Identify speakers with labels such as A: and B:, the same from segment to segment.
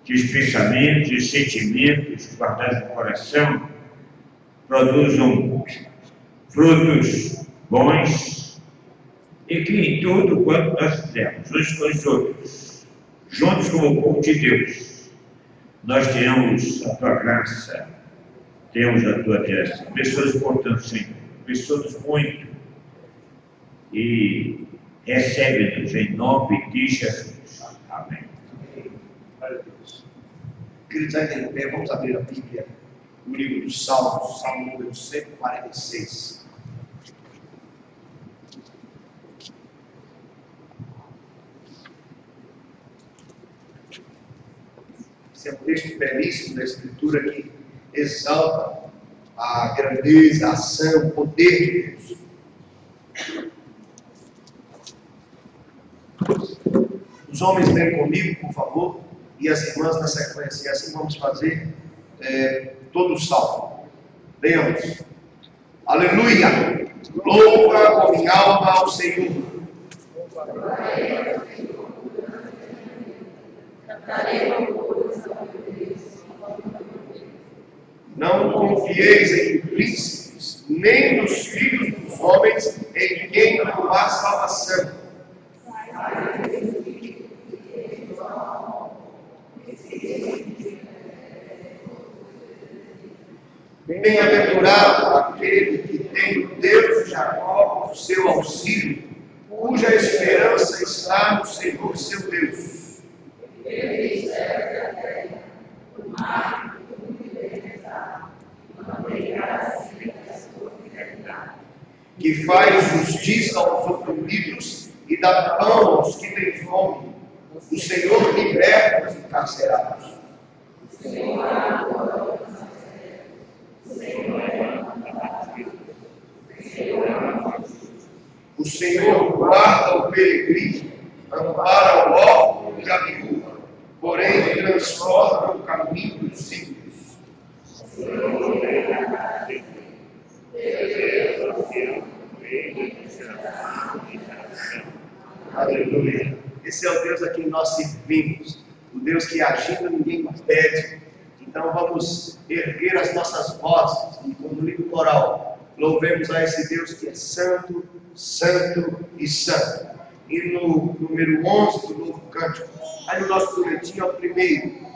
A: que os pensamentos e os sentimentos guardados no coração produzam frutos bons e que em tudo quanto nós fizermos, uns com os outros, juntos com o povo de Deus, nós tenhamos a tua graça, tenhamos a tua direção. Abençoa-nos, portanto, Senhor, abençoa-nos muito e recebe-nos em nome de Jesus. Amém.
B: Queridos, ainda em pé, vamos abrir a Bíblia, o livro dos Salmos, Salmo número 146. Esse é um texto belíssimo da Escritura que exalta a grandeza, a ação, o poder de Deus. Os homens vêm comigo, por favor, e as irmãs na sequência. E assim vamos fazer todo o salmo. Leamos. Aleluia! Louva com minha alma ao Senhor. Não confieis em príncipes, nem nos filhos dos homens, em quem não há salvação. Bem-aventurado aquele que tem o Deus de Jacó como seu auxílio, cuja esperança está no Senhor seu Deus. Que faz justiça aos oprimidos e dá pão aos que têm fome. O Senhor liberta os encarcerados. O Senhor guarda o peregrino, ampara o órfão e a viúva, porém transforma o caminho dos ímpios. Aleluia. Esse é o Deus a quem nós servimos, o Deus que agindo ninguém impede. Então vamos erguer as nossas vozes e com o livro coral louvemos a esse Deus que é santo, santo e santo. E no número 11 do novo cântico, aí no nosso boletim é o primeiro.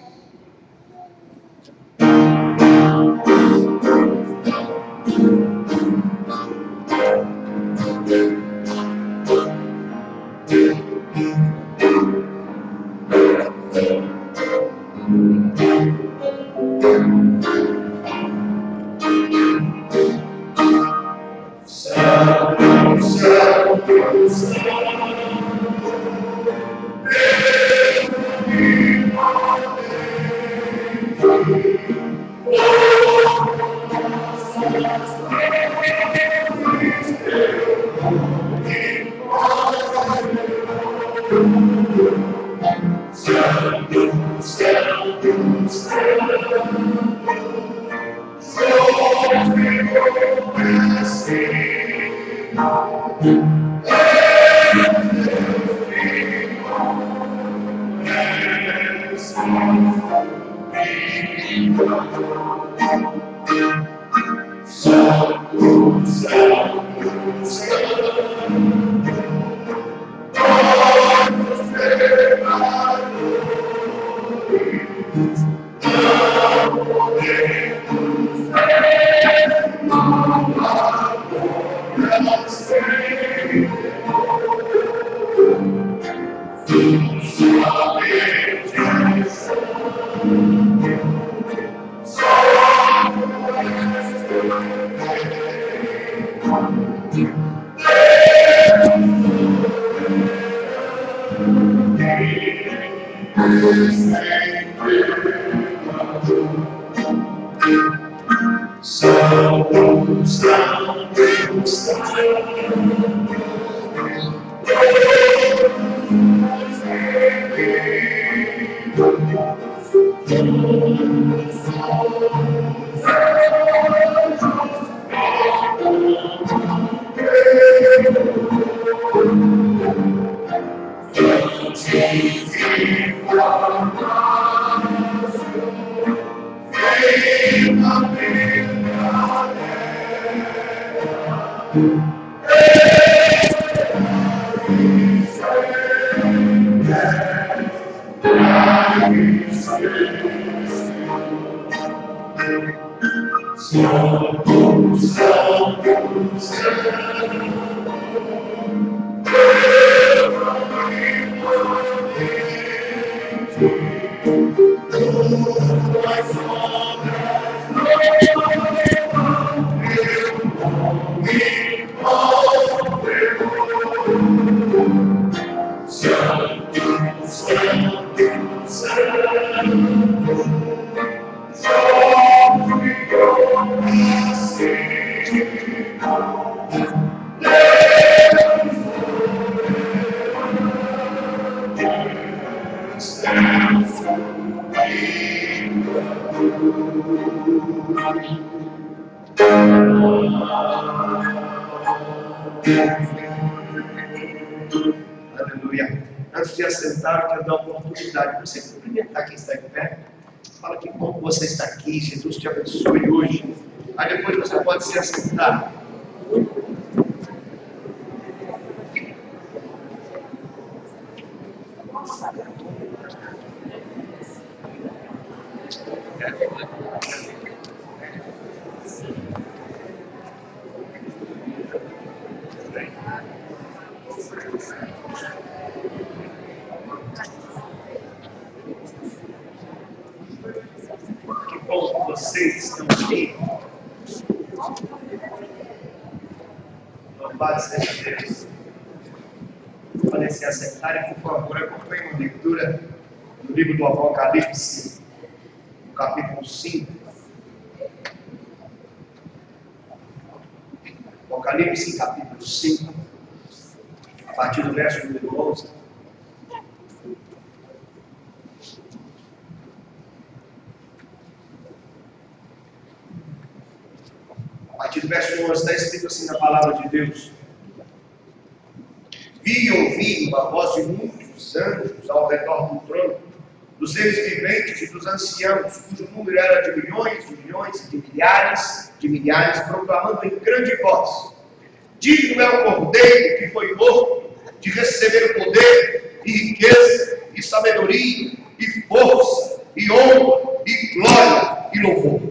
B: Aleluia. Antes de assentar, eu quero dar a oportunidade de você cumprimentar quem está em pé. Fala que bom que você está aqui, Jesus te abençoe hoje. Aí depois você pode se assentar. Que bom que vocês estão aqui. Louvado seja Deus. Podem se assentar e, por favor, acompanhem uma leitura do livro do Apocalipse, no capítulo 5. Apocalipse, capítulo 5, a partir do verso número 11. A partir do verso 11 está escrito assim na palavra de Deus: Vi e ouvi uma voz de muitos anjos ao redor do trono, dos seres viventes e dos anciãos, cujo número era de milhões e de milhares, proclamando em grande voz: Digno é o Cordeiro que foi morto de receber o poder, e riqueza, e sabedoria, e força, e honra, e glória, e louvor.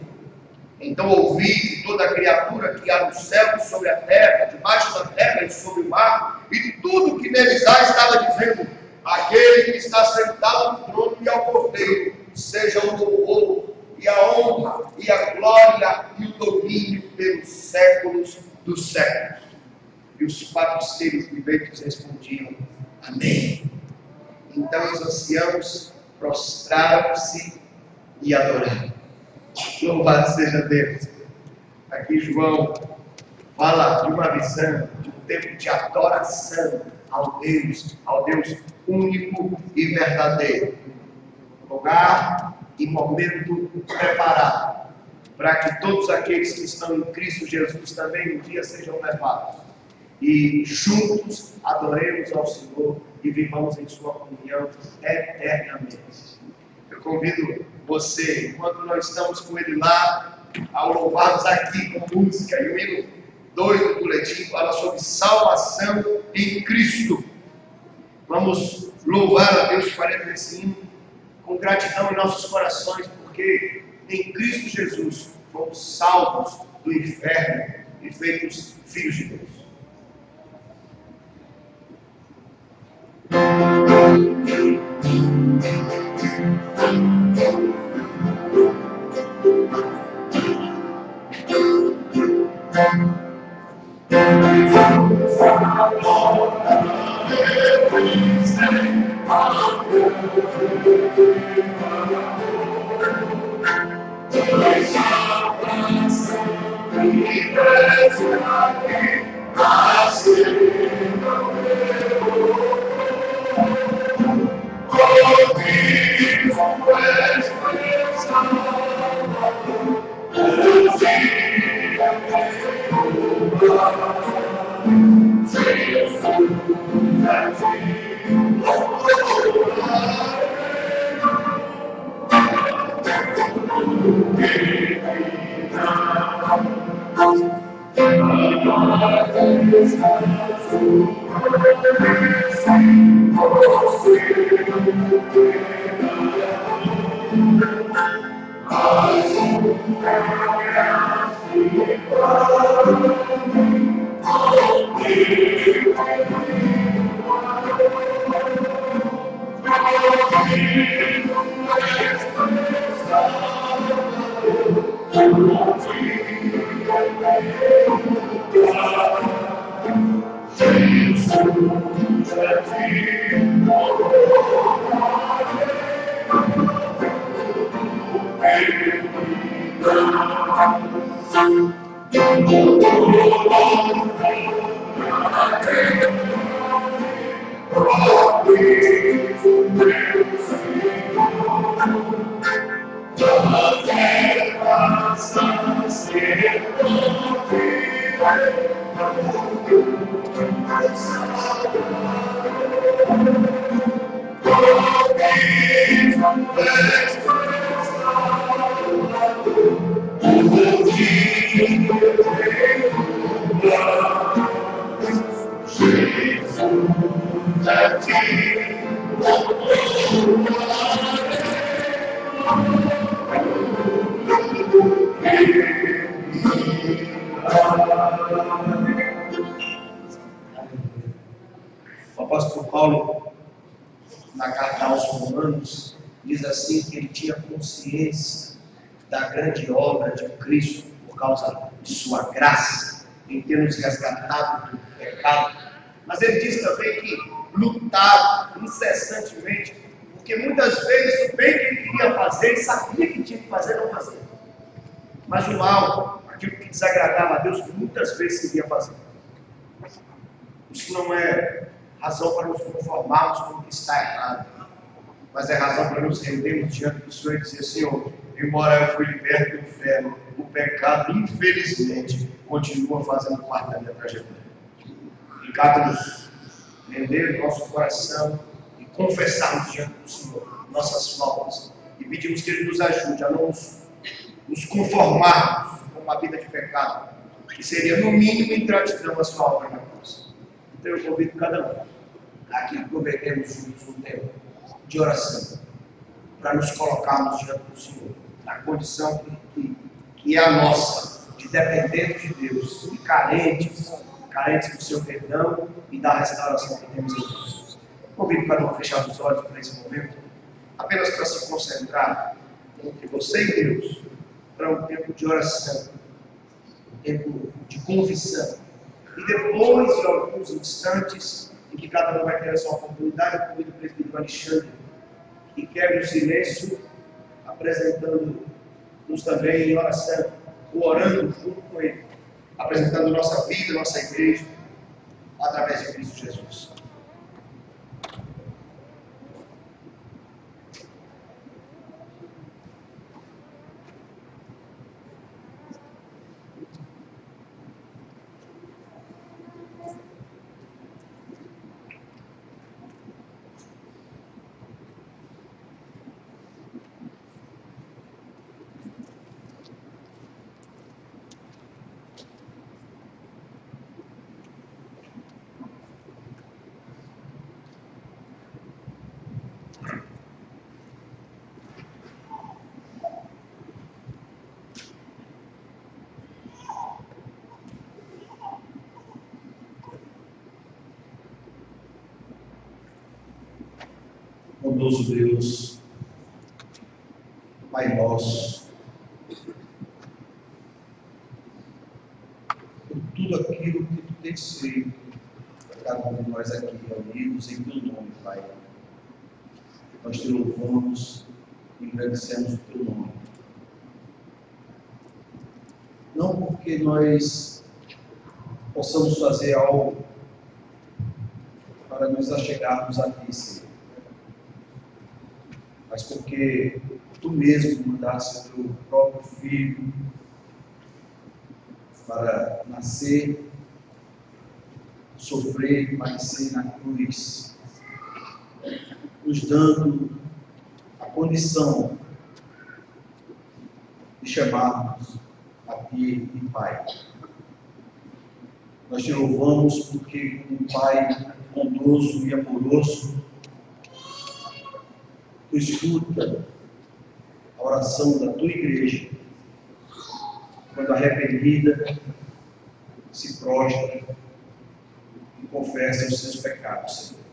B: Então ouvi de toda a criatura que há no céu e sobre a terra, debaixo da terra e sobre o mar, e tudo que neles há, estava dizendo: aquele que está sentado no trono e ao Cordeiro, seja o louvor, e a honra, e a glória, e o domínio pelos séculos dos séculos. E os quatro seres viventes respondiam: Amém. Então os anciãos prostraram-se e adoraram. Louvado seja Deus. Aqui João fala de uma visão, de um tempo de adoração ao Deus único e verdadeiro. Lugar e momento preparado para que todos aqueles que estão em Cristo Jesus também um dia sejam levados. E juntos adoremos ao Senhor e vivamos em sua comunhão eternamente. Eu convido você, enquanto nós estamos com ele lá, a louvarmos aqui com música. E o hino 2 do boletim fala sobre salvação em Cristo. Vamos louvar a Deus faremos esse hino com gratidão em nossos corações, porque em Cristo Jesus fomos salvos do inferno e feitos filhos de Deus. O apóstolo Paulo, na carta aos Romanos, diz assim que ele tinha consciência da grande obra de Cristo por causa de sua graça, em ter nos resgatado do pecado. Mas ele diz também que lutava incessantemente, porque muitas vezes o bem que ele queria fazer, ele sabia que tinha que fazer, não fazia. Mas o mal, aquilo que desagradava a Deus, muitas vezes queria fazer. Isso não é razão para nos conformarmos com o que está errado, mas é razão para nos rendermos diante do Senhor e dizer: Senhor, embora eu fui liberto do inferno, o pecado, infelizmente, continua fazendo parte da minha trajetória. E cabe-nos render o nosso coração e confessarmos diante do Senhor nossas faltas e pedimos que Ele nos ajude a não nos conformarmos com uma vida de pecado, que seria no mínimo ingratidão à sua obra na cruz. Então eu convido cada um a que aproveitemos juntos um tempo de oração para nos colocarmos diante do Senhor, na condição que é a nossa, de dependentes de Deus, e carentes do seu perdão e da restauração que temos em Deus. Convido cada um a fechar os olhos para esse momento, apenas para se concentrar entre você e Deus, para um tempo de oração, um tempo de confissão. E depois de alguns instantes, em que cada um vai ter essa oportunidade, eu convido o presbítero Alexandre, que quer no silêncio, apresentando-nos também em oração, ou orando junto com ele, apresentando nossa vida, nossa igreja, através de Cristo Jesus.
C: Bondoso Deus, Pai nosso, por tudo aquilo que Tu tens feito para cada um de nós aqui reunidos em Teu nome, Pai. Nós Te louvamos e agradecemos o Teu nome. Não porque nós possamos fazer algo para nos achegarmos a Ti, Senhor, mas porque Tu mesmo mandaste o Teu próprio Filho para nascer, sofrer e padecer na cruz, nos dando a condição de chamarmos a Ti de Pai. Nós Te louvamos porque, como Pai bondoso e amoroso, Tu escuta a a oração da tua igreja, quando arrependida, se prostra e confessa os seus pecados, Senhor.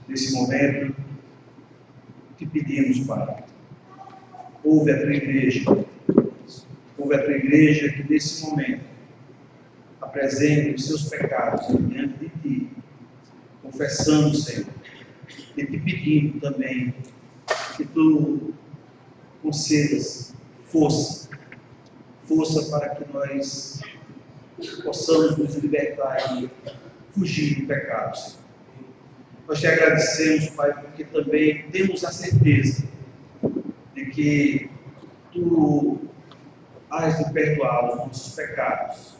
C: Nesse momento, te pedimos, Pai, ouve a tua igreja que nesse momento apresente os seus pecados diante de ti, confessando, Senhor, e te pedindo também que tu concedas força para que nós possamos nos libertar e fugir do pecado, Senhor. Nós te agradecemos, Pai, porque também temos a certeza de que tu has de perdoar os nossos pecados,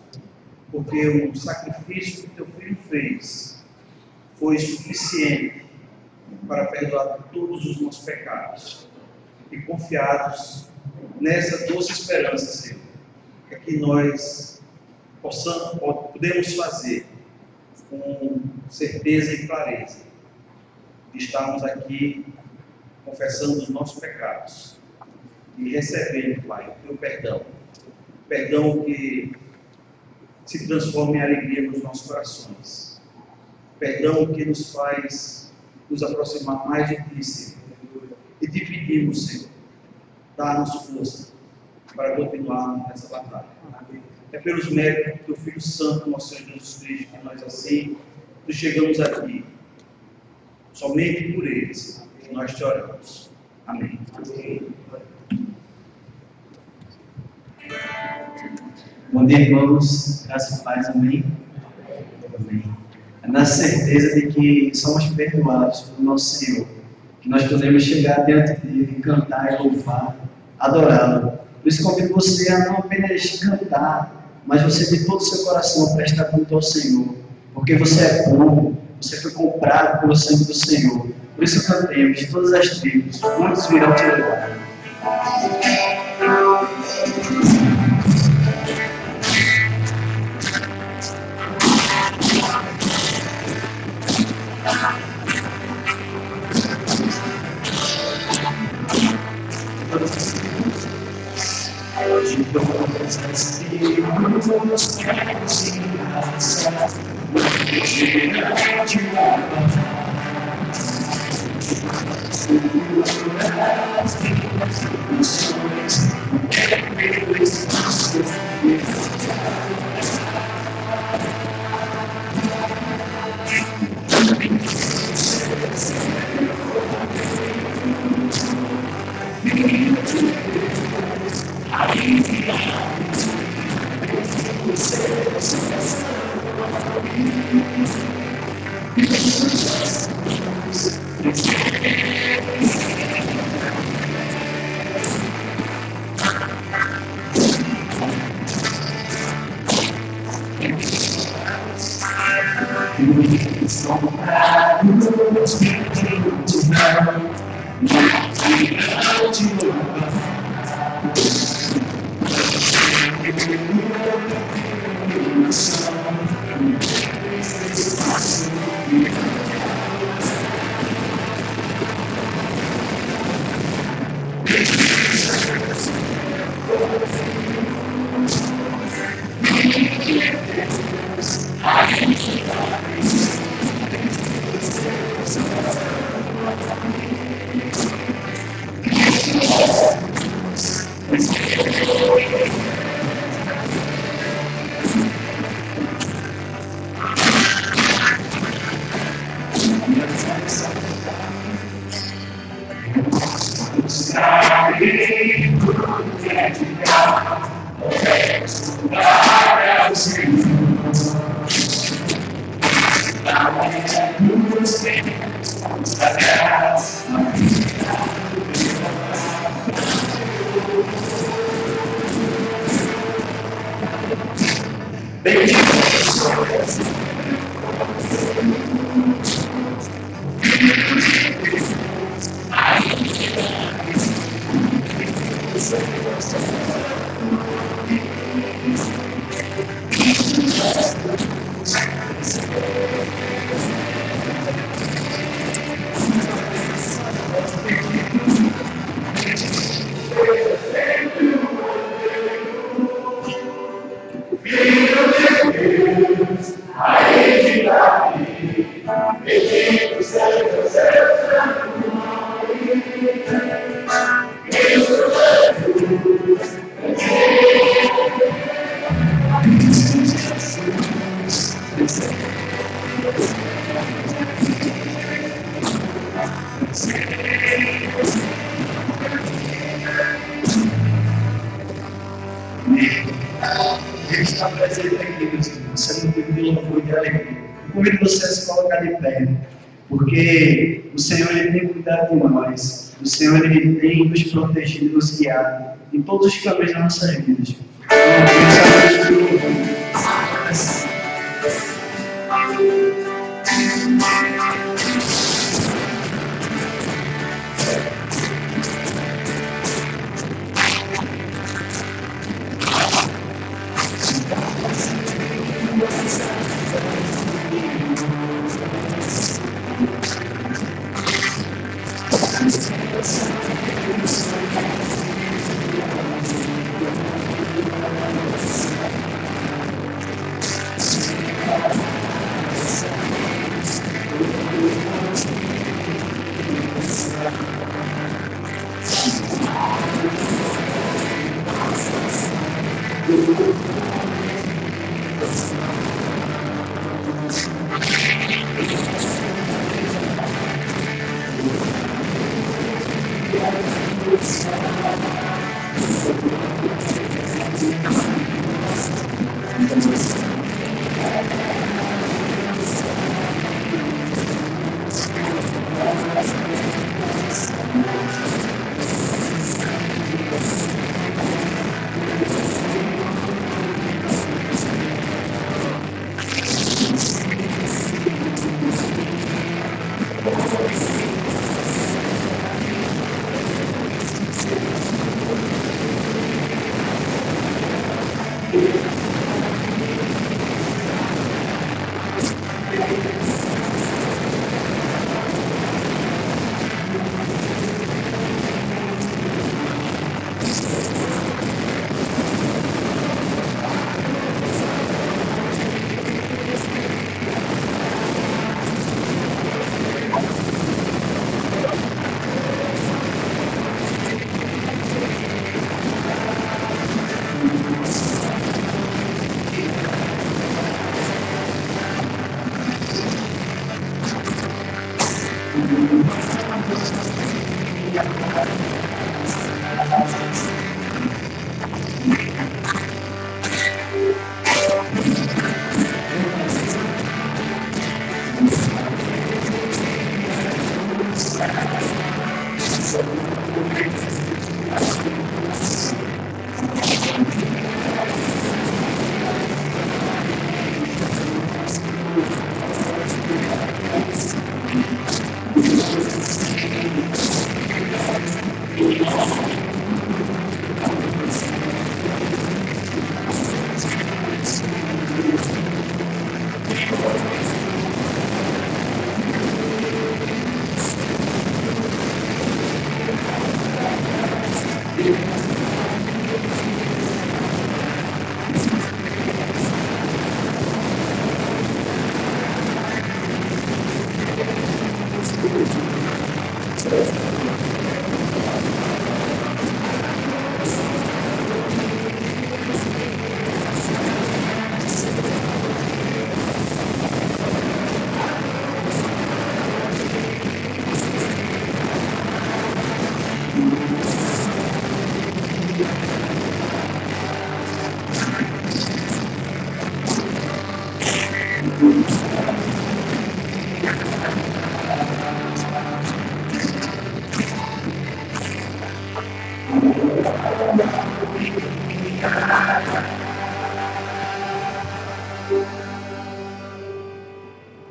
C: porque o sacrifício que teu Filho fez foi suficiente para perdoar todos os nossos pecados. E confiados nessa doce esperança, Senhor, que nós podemos fazer com certeza e clareza. Estamos aqui confessando os nossos pecados e recebendo, Pai, o teu perdão. Perdão que se transforma em alegria nos nossos corações. Perdão que nos faz nos aproximar mais de ti, Senhor. E te pedimos, Senhor, dá-nos força para continuarmos nessa batalha. É pelos méritos do teu Filho Santo, nosso Senhor Jesus Cristo, que nós assim nos chegamos aqui. Somente por eles que nós te oramos. Amém.
D: Bom dia, irmãos. Graças e paz. Amém. Amém. É na certeza de que somos perdoados pelo nosso Senhor, que nós podemos chegar diante dele, cantar e louvar, adorá-lo. Por isso convido você a não apenas cantar, mas você de todo o seu coração prestar culto ao Senhor, porque você é bom. Você foi comprado pelo sangue do Senhor. Por isso cantemos de todas as tribos. Muitos virão te louvar. Ele está presente aqui, meu Senhor. Você não tem de louvor de alegria. Eu convido você a se colocar de pé, porque o Senhor ele tem cuidado de nós. O Senhor ele tem nos protegido e nos guiado em todos os caminhos das nossas vidas.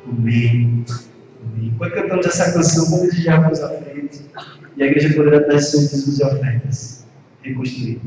D: Amém. Enquanto cantamos essa canção, vamos desejarmos à frente e a igreja poderá dar seus dízimos e ofertas. Reconstruir.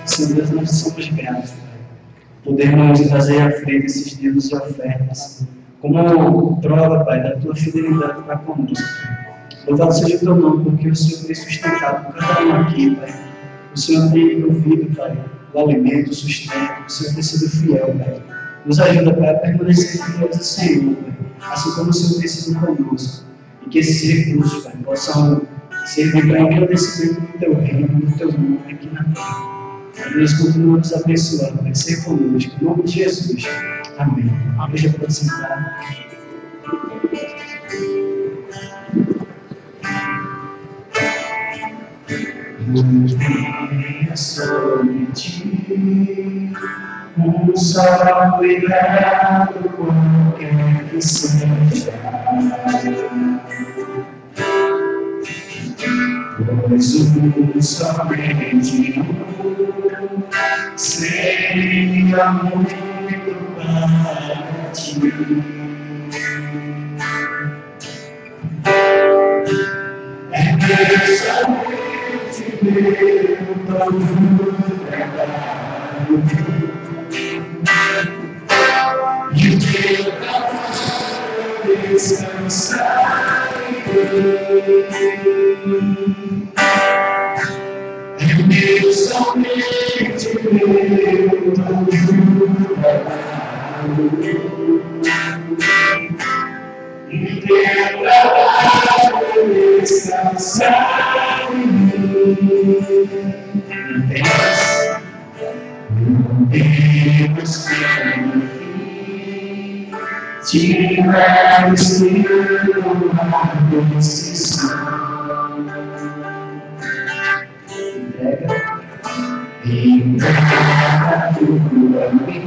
D: Senhor Deus, nós somos gratos, Pai. Podemos trazer à frente esses dízimos e ofertas como prova, Pai, da tua fidelidade para conosco. Louvado seja o teu nome, porque o Senhor tem sustentado cada um aqui, Pai. O Senhor tem provido, Pai, o alimento, o sustento. O Senhor tem sido fiel, Pai. Nos ajuda, Pai, a permanecer fiéis ao Senhor, Pai, assim como o Senhor tem sido conosco. E que esses recursos, Pai, possam servir para engrandecimento do teu reino, do teu nome aqui na terra. E nós continuamos abençoando, Pai, ser conosco. Em nome de Jesus. Amém. A igreja pode sentar. Venha sobre ti só cuidado qualquer que seja, pois somente seria muito para ti. É somente meu trabalho e o teu trabalho descansar em mim. É meu somente meu trabalho e o teu trabalho descansar em mim. Deus tiver sido uma decisão, entrega tudo a mim,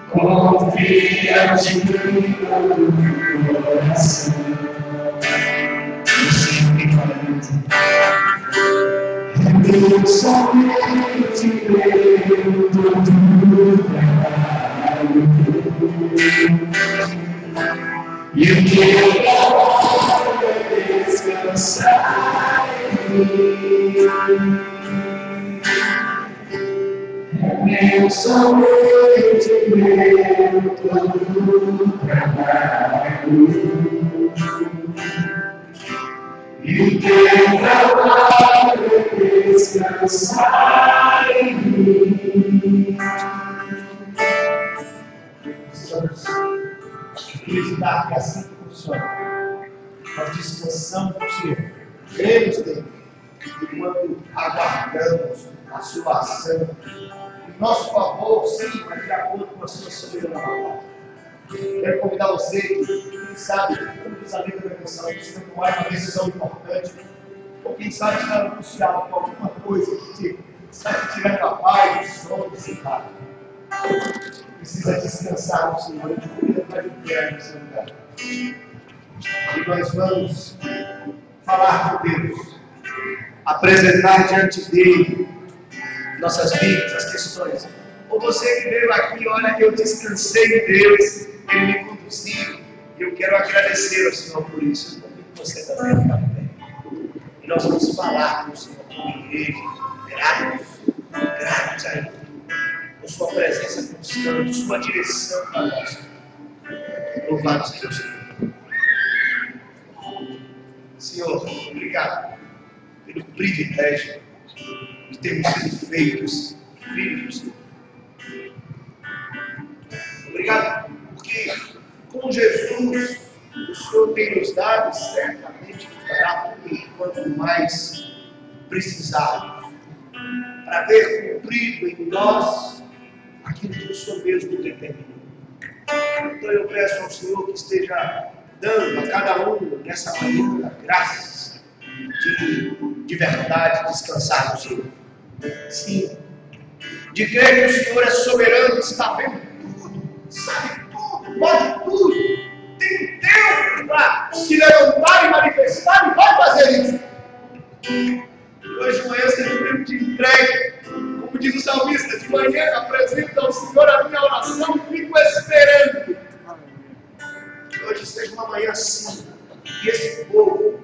D: confia de todo o coração. Eu sempre falo somente eu E o teu trabalho é descansar em mim. Meu somente meu todo trabalho. E o teu trabalho é descansar em mim.
B: Acreditar que assim funciona. Nós descansamos no Senhor. Cremos nele. Enquanto aguardamos a sua ação. Em nosso favor, sim, mas de acordo com a sua soberana vontade. Quero convidar você, quem sabe, como diz a lei da canção, precisa tomar uma decisão importante. Ou quem sabe está angustiado com alguma coisa que está te tirando a paz, o sono, sentado. Precisa descansar no Senhor. Eu te convido para de pé no seu lugar. E nós vamos falar com Deus. Apresentar diante dele nossas vidas, as questões. Ou você que veio aqui, olha, eu descansei em Deus, Ele me conduziu, e eu quero agradecer ao Senhor por isso. Eu convido você também a ficar bem. E nós vamos falar com o Senhor, como igreja, gratos a Ele, por sua presença constante, sua direção para nós. Louvado seja o Senhor. Senhor, obrigado pelo privilégio de termos sido feitos filhos. Obrigado porque com Jesus o Senhor tem nos dado e certamente nos dará tudo quanto mais precisarmos para ver cumprido em nós aquilo que o Senhor mesmo determinou. Então eu peço ao Senhor que esteja dando a cada um nessa manhã graças de verdade descansar no Senhor. Sim, de crer que o Senhor é soberano, está vendo tudo, sabe tudo, pode tudo, tem tempo para se levantar e manifestar e vai fazer isso. Hoje de manhã seja um tempo de entrega, como diz o salmista, de manhã apresento ao Senhor a minha oração e fico esperando. Hoje seja uma manhã assim, e esse povo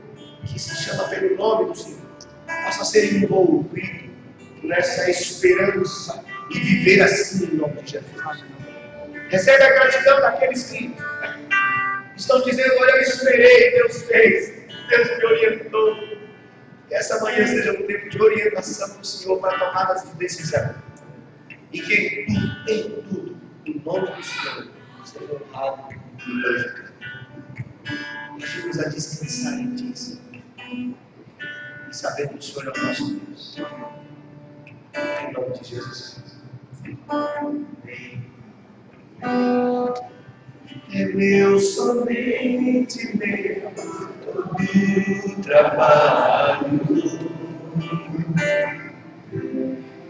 B: que se chama pelo nome do Senhor possa ser envolvido nessa esperança e viver assim em nome de Jesus. Recebe a gratidão daqueles que estão dizendo: olha, eu esperei, Deus fez, Deus me orientou. Que essa manhã seja um tempo de orientação do Senhor para tomadas de decisão. E que em tudo, em nome do Senhor, seja honrado e glorificado. Ajude-nos a descansar em Ti, Senhor, e saber que o Senhor é o nosso Deus. Em nome de Jesus. Amém. É meu, somente meu, todo trabalho.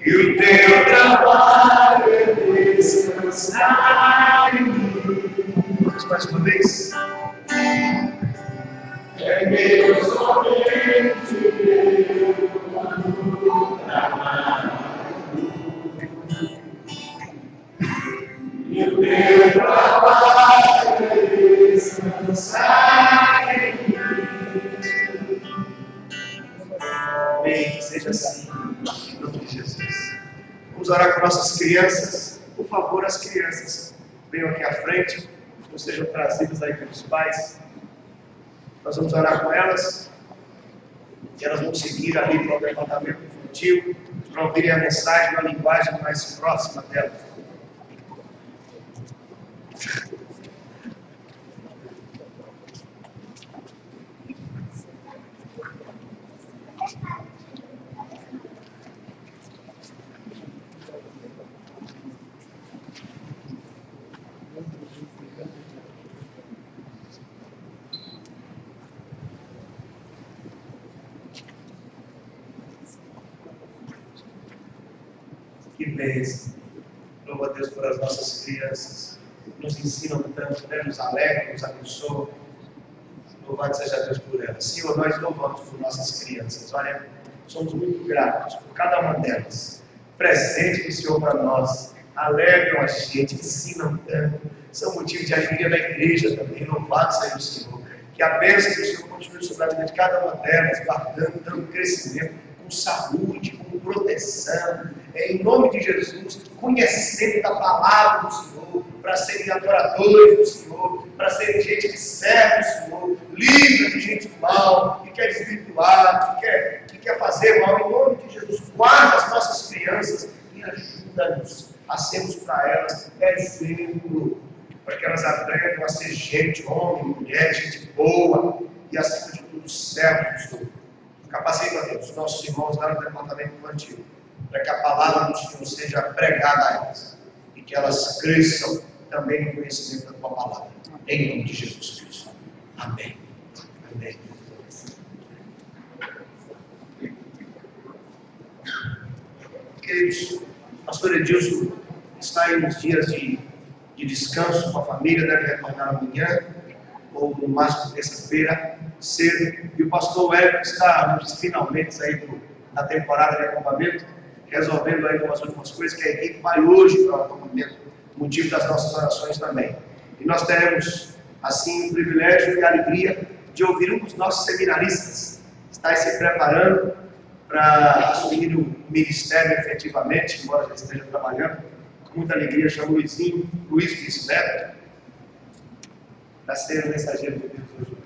B: E o teu trabalho é descansar em mim. Vamos mais uma vez. É meu, somente meu, todo trabalho. E o teu trabalho é descansar em mim. Amém, que seja assim, em nome de Jesus. Vamos orar com nossas crianças. Por favor, as crianças venham aqui à frente, ou sejam trazidas aí pelos pais. Nós vamos orar com elas, e elas vão seguir ali para o departamento infantil, para ouvirem a mensagem na linguagem mais próxima delas. Que bênção. Louva a Deus por as nossas crianças. Nos ensinam tanto, né? Nos alegram, nos abençoam. Louvado seja Deus por elas. Senhor, nós louvamos por nossas crianças. Olha, somos muito gratos por cada uma delas. Presente do Senhor para nós. alegram a gente, ensinam tanto, são motivo de alegria da igreja também. Louvado seja o Senhor. Que a bênção do Senhor continue sobre a vida de cada uma delas, guardando, dando crescimento, com saúde, com proteção, em nome de Jesus, conhecendo a palavra do Senhor, para serem adoradores do Senhor, para serem gente que serve o Senhor, livre de gente do mal, que quer desvirtuar, que quer fazer mal. Em nome de Jesus, guarda as nossas crianças e ajuda-nos a sermos para elas exemplo, para que elas aprendam a ser gente, homem, mulher, gente boa e, acima de tudo, servo do Senhor. Capacita, Deus, os nossos irmãos lá no departamento infantil, para que a palavra do Senhor seja pregada a elas e que elas cresçam também no conhecimento da tua palavra. Em nome de Jesus Cristo. Amém. Amém. Queridos, o pastor Edilson está aí nos dias de descanso com a família, deve retornar amanhã, ou no máximo terça-feira, cedo. E o pastor Hélio está nos finalmente aí da temporada de acampamento, resolvendo aí algumas últimas coisas, que a equipe vai hoje para o acampamento, motivo das nossas orações também. E nós teremos, assim, o privilégio e a alegria de ouvir um dos nossos seminaristas, está se preparando para assumir o ministério efetivamente, embora já esteja trabalhando. Com muita alegria, chamo Luiz Bisneto, para ser o mensageiro de Deus hoje.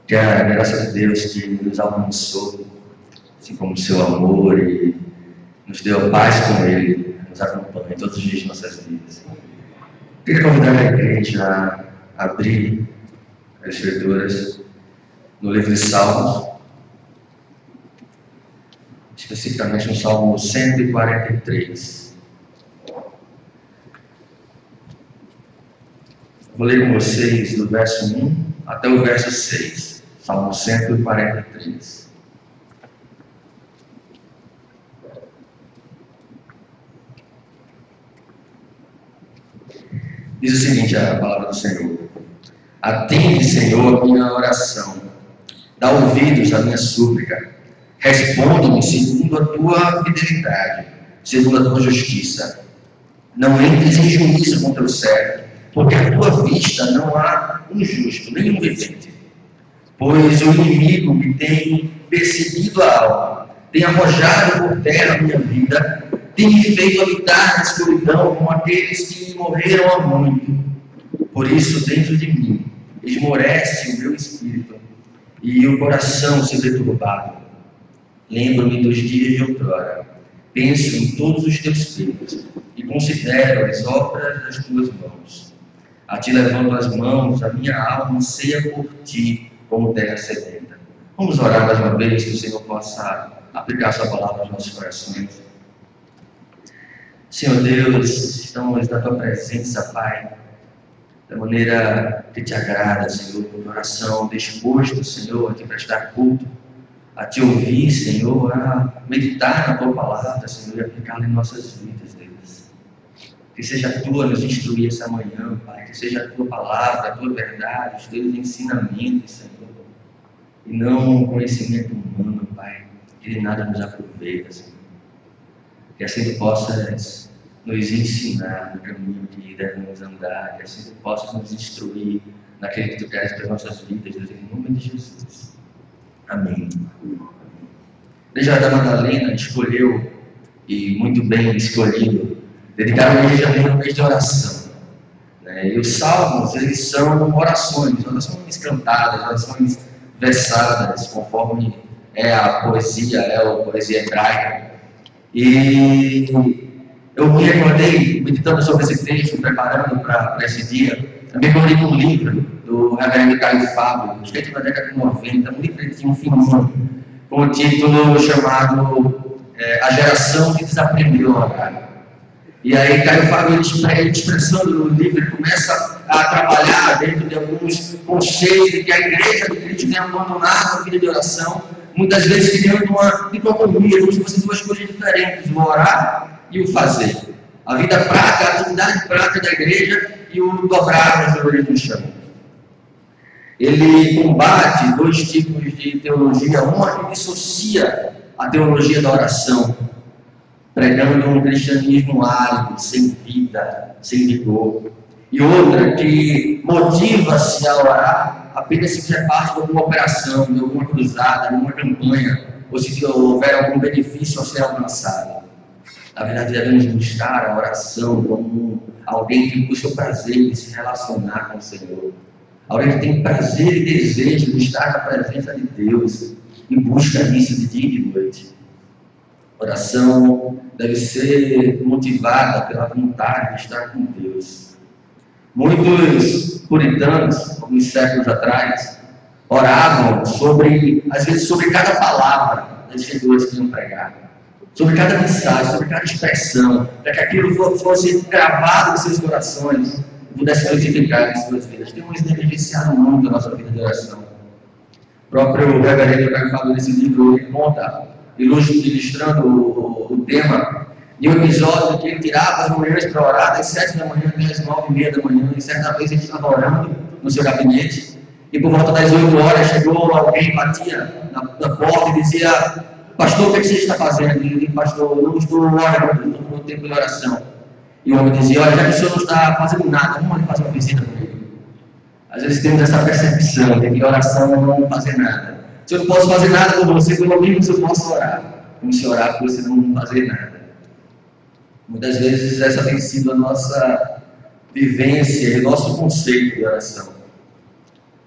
E: Que a graça de Deus que nos alcançou, assim como o seu amor, e nos deu paz com Ele, nos acompanha todos os dias de nossas vidas. Queria convidar a igreja a abrir as escrituras no livro de Salmos, especificamente no Salmo 143. Vou ler com vocês do verso 1 até o verso 6, Salmo 143. Diz o seguinte a palavra do Senhor: atende, Senhor, a minha oração, dá ouvidos à minha súplica, responda-me segundo a tua fidelidade, segundo a tua justiça. Não entres em juízo contra o servo, porque à tua vista não há um justo, nenhum vivente. Pois o inimigo me tem perseguido a alma, tem arrojado por terra a minha vida, tem me feito habitar na escuridão como aqueles que morreram há muito. Por isso, dentro de mim, esmorece o meu espírito, e o coração se vê turbado. Lembro-me dos dias de outrora, penso em todos os teus feitos, e considero as obras das tuas mãos. A ti levanto as mãos, a minha alma anseia por ti, como terra sedenta. Vamos orar mais uma vez, que o Senhor possa aplicar sua palavra aos nossos corações. Senhor Deus, estamos na tua presença, Pai, da maneira que te agrada, Senhor, com o coração disposto, Senhor, a te prestar culto, a te ouvir, Senhor, a meditar na tua palavra, Senhor, e aplicá-la em nossas vidas, Deus. Que seja a tua nos instruir essa manhã, Pai, que seja a tua palavra, a tua verdade, os teus ensinamentos, Senhor, e não o conhecimento humano, Pai, que de nada nos aproveita, Senhor. Que assim tu possas nos ensinar no caminho que devemos andar, que assim tu possas nos instruir naquele que tu queres para as nossas vidas, Deus, em nome de Jesus. Amém. Veja, a Madalena escolheu, e muito bem escolhido, dedicar o mês de janeiro ao mês de oração. E os salmos, eles são orações cantadas, orações versadas, conforme é a poesia hebraica. E eu me recordei, meditando sobre esse texto, preparando para esse dia, também me li um livro do reverendo Caio Fábio, escrito na década de 90, um livretinho fininho, com o título chamado A Geração que Desaprendeu a Orar. E aí Caio Fábio, expressando no livro, ele começa a trabalhar dentro de alguns conceitos de que a igreja de Cristo tem abandonado a vida de oração, muitas vezes criando uma dicotomia, como se fossem duas coisas diferentes, o orar e o fazer. A vida prática, a atividade prática da igreja e o dobrar as orelhas no chão. Ele combate dois tipos de teologia. Uma que dissocia a teologia da oração, pregando um cristianismo árido, sem vida, sem vigor. E outra que motiva-se a orar apenas se fizer parte de alguma operação, de alguma cruzada, de alguma campanha, ou se houver algum benefício a ser alcançado. Na verdade, devemos buscar a oração como alguém que busca o prazer de se relacionar com o Senhor. Alguém que tem prazer e desejo de estar na presença de Deus e busca isso de dia e de noite. A oração deve ser motivada pela vontade de estar com Deus. Muitos puritanos, alguns séculos atrás, oravam às vezes sobre cada palavra das escrituras que iam pregar, sobre cada mensagem, sobre cada expressão, para que aquilo fosse gravado em seus corações e pudesse frutificar em suas vidas. Temos negligenciado muito a nossa vida de oração. O próprio reverendo que falou nesse livro, ele conta, ilustrando o tema, de um episódio que ele tirava as manhãs para orar, das 7 da manhã até as 9h30 da manhã, e certa vez ele estava orando no seu gabinete, e por volta das 8 horas chegou alguém, batia na porta e dizia: pastor, o que você está fazendo? E ele disse: pastor, eu não estou orando, estou no tempo de oração. E o homem dizia: olha, já que o senhor não está fazendo nada, vamos ali fazer uma visita comigo. Às vezes temos essa percepção de que oração é não fazer nada. Se eu não posso fazer nada por você, pelo menos eu posso orar. Como se orar por você não fazer nada. Muitas vezes essa tem sido a nossa vivência e nosso conceito de oração.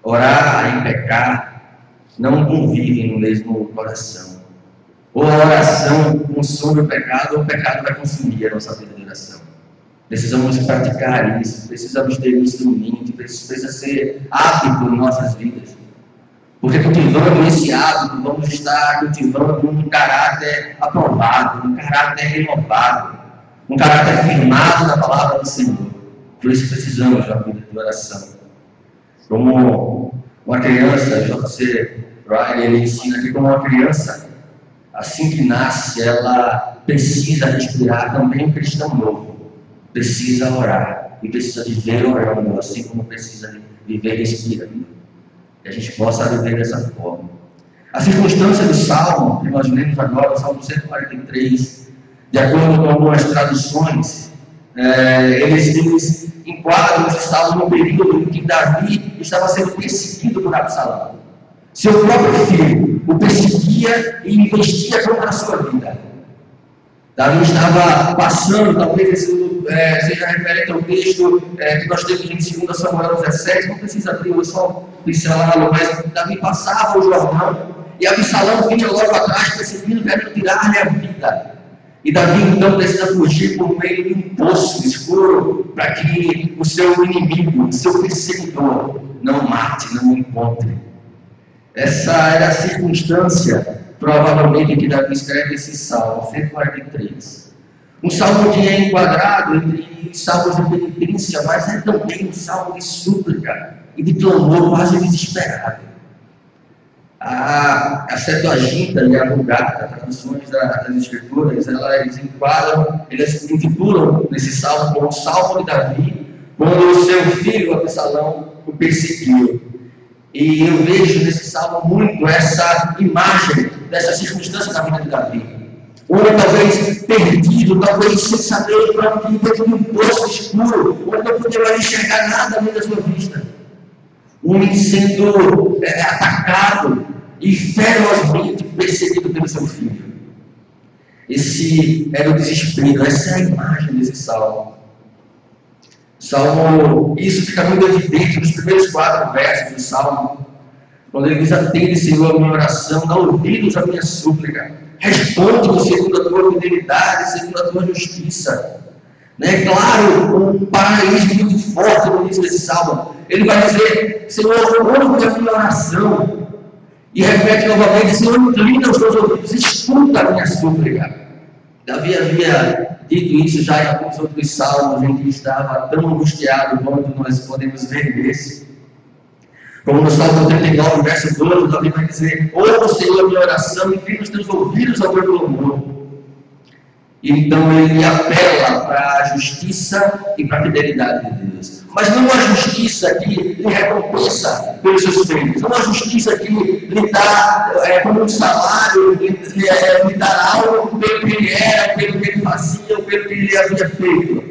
E: Orar e pecar não convivem no mesmo coração. Ou a oração consome o pecado, ou o pecado vai consumir a nossa vida de oração. Precisamos praticar isso, precisamos ter isso em mente, precisa ser hábito em nossas vidas. Porque cultivando esse hábito, vamos estar cultivando um caráter aprovado, um caráter renovado, um caráter firmado na palavra do Senhor. Por isso precisamos de uma vida de oração. Como uma criança, J.C. Ryle, ele ensina que como uma criança, assim que nasce, ela precisa respirar, também um cristão novo. Precisa orar e precisa viver orando, assim como precisa viver respirando. Que a gente possa viver dessa forma. A circunstância do Salmo, que nós lemos agora, o Salmo 143, de acordo com algumas traduções, eles enquadram esse Salmo no período em que Davi estava sendo perseguido por Absalão. Seu próprio filho o perseguia e investia contra a sua vida. Davi estava passando, talvez seja referente ao texto que nós temos em 2 Samuel 17, não precisa abrir, eu só pincelá-lo, mas Davi passava o Jordão e Absalão vinha logo atrás perseguindo, querendo tirar-lhe a vida. E Davi então precisa fugir por meio de um poço escuro para que o seu inimigo, o seu perseguidor, não mate, não o encontre. Essa era a circunstância, provavelmente, que Davi escreve esse Salmo 143. Um salmo que é enquadrado entre salmos de penitência, mas é também um salmo de súplica e de clamor quase desesperado. A Septuaginta e a Vulgata, traduções das Escrituras, elas enquadram, eles intitulam nesse salmo como o Salmo de Davi, quando o seu filho Absalão o perseguiu. E eu vejo nesse salmo muito essa imagem, dessa circunstância da vida de Davi. Ou talvez perdido, talvez sem saber para onde ir, dentro de um poço escuro, onde não poderia enxergar nada além da sua vista. Um homem sendo atacado e ferozmente perseguido pelo seu filho. Esse era o desespero, essa é a imagem desse salmo. Salmo, isso fica muito evidente nos primeiros 4 versos do salmo, quando ele diz: atende, Senhor, a minha oração, dá ouvidos à minha súplica, responde-me segundo a tua fidelidade, segundo a tua justiça. Claro, um paraíso muito forte no início desse salmo. Ele vai dizer: Senhor, ouve a minha oração. E repete novamente: Senhor, inclina os teus ouvidos, escuta a minha súplica. Davi havia dito isso já em alguns outros salmos, em que estava tão angustiado quanto nós podemos ver nesse. Como no Salmo 39, verso 12, Davi vai dizer: ouve, Senhor, a minha oração, inclina os teus ouvidos ao meu clamor. Então ele apela para a justiça e para a fidelidade de Deus. Mas não a justiça que lhe recompensa pelos seus feitos, não a justiça que lhe dá como um salário, lhe dá algo pelo que ele era, pelo que ele fazia, pelo que ele havia feito.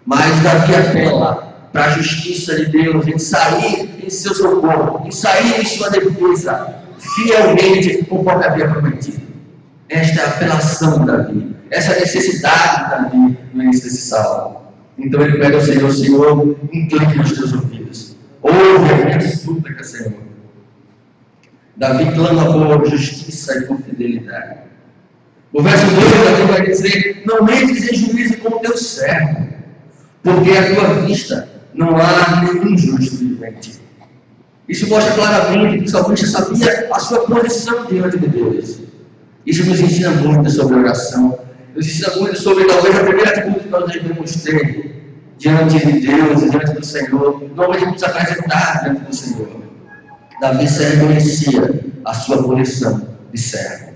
E: Mas Davi apela para a justiça de Deus em sair em seu socorro, em sair em sua defesa, fielmente conforme havia prometido. Esta é a apelação de Davi, essa necessidade de Davi no início desse salmo. Então ele pede ao Senhor: Senhor, incline os teus ouvidos, ouve a minha súplica, Senhor. Davi clama por justiça e por fidelidade. O verso 2, Davi vai dizer: não entres em juízo com o teu servo, porque à tua vista não há nenhum justo vivente. Isso mostra claramente que o salmista sabia a sua posição diante de Deus. Isso nos ensina muito sobre oração, nos ensina muito sobre talvez a primeira atitude que nós devemos ter diante de Deus e diante do Senhor. Nós devemos nos apresentar diante do Senhor. Davi reconhecia a sua posição de servo.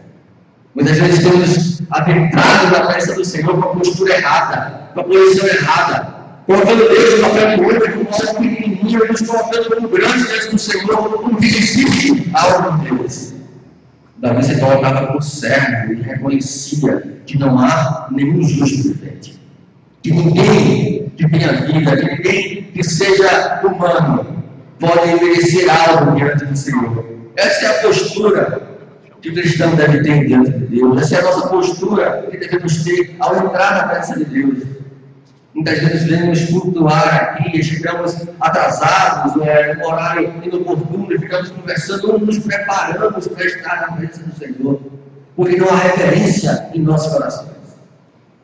E: Muitas vezes temos adentrado na presença do Senhor com a postura errada, com a posição errada, colocando Deus no papel de ouro, como nosso pequenininho, e nos colocando como grande diante do Senhor, como que existe algo em Deus. Davi se colocava por servo e reconhecia que não há nenhum justo vivente, que ninguém que tenha vida, que ninguém que seja humano pode merecer algo diante do Senhor. Essa é a postura que o cristão deve ter diante de Deus. Essa é a nossa postura que devemos ter ao entrar na presença de Deus. Muitas vezes vemos cultuar aqui, chegamos atrasados, no horário inoportuno, e ficamos conversando, não nos preparamos para estar na presença do Senhor, porque não há reverência em nossos corações.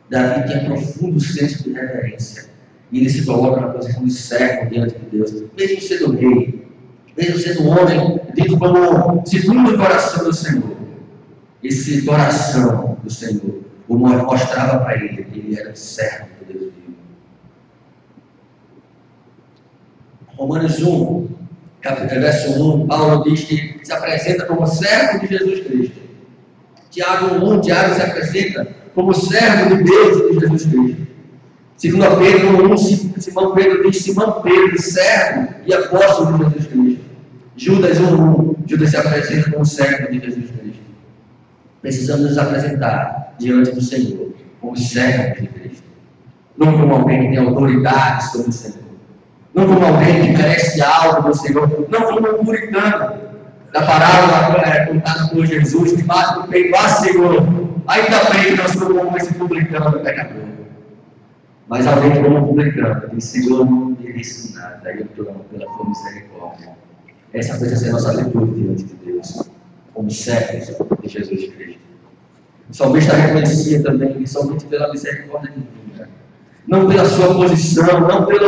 E: Davi tinha profundo senso de reverência, e ele se coloca na posição de servo diante de Deus, mesmo sendo rei, mesmo sendo homem, dito como segundo o coração do Senhor. Esse coração do Senhor o mostrava para ele que ele era servo de Deus. Romanos 1, verso 1, Paulo diz que se apresenta como servo de Jesus Cristo. Tiago 1, Tiago se apresenta como servo de Deus e de Jesus Cristo. Segundo Pedro 1, Simão Pedro diz: Simão Pedro, servo e apóstolo de Jesus Cristo. Judas 1, Judas se apresenta como servo de Jesus Cristo. Precisamos nos apresentar diante do Senhor como servo de Cristo. Não como alguém que tem autoridade sobre o Senhor. Não como alguém que merece algo do Senhor, não como um puritano da parábola contada por Jesus, que bate no peito: Senhor, ainda bem que nós somos como esse publicano pecador. Mas alguém como um publicano diz: Senhor, não mereço nada, eu clamo pela tua misericórdia. Essa precisa ser a nossa atitude diante de Deus, como servos de Jesus Cristo. O salmista reconhecia também que somente pela misericórdia divina, não pela sua posição, não por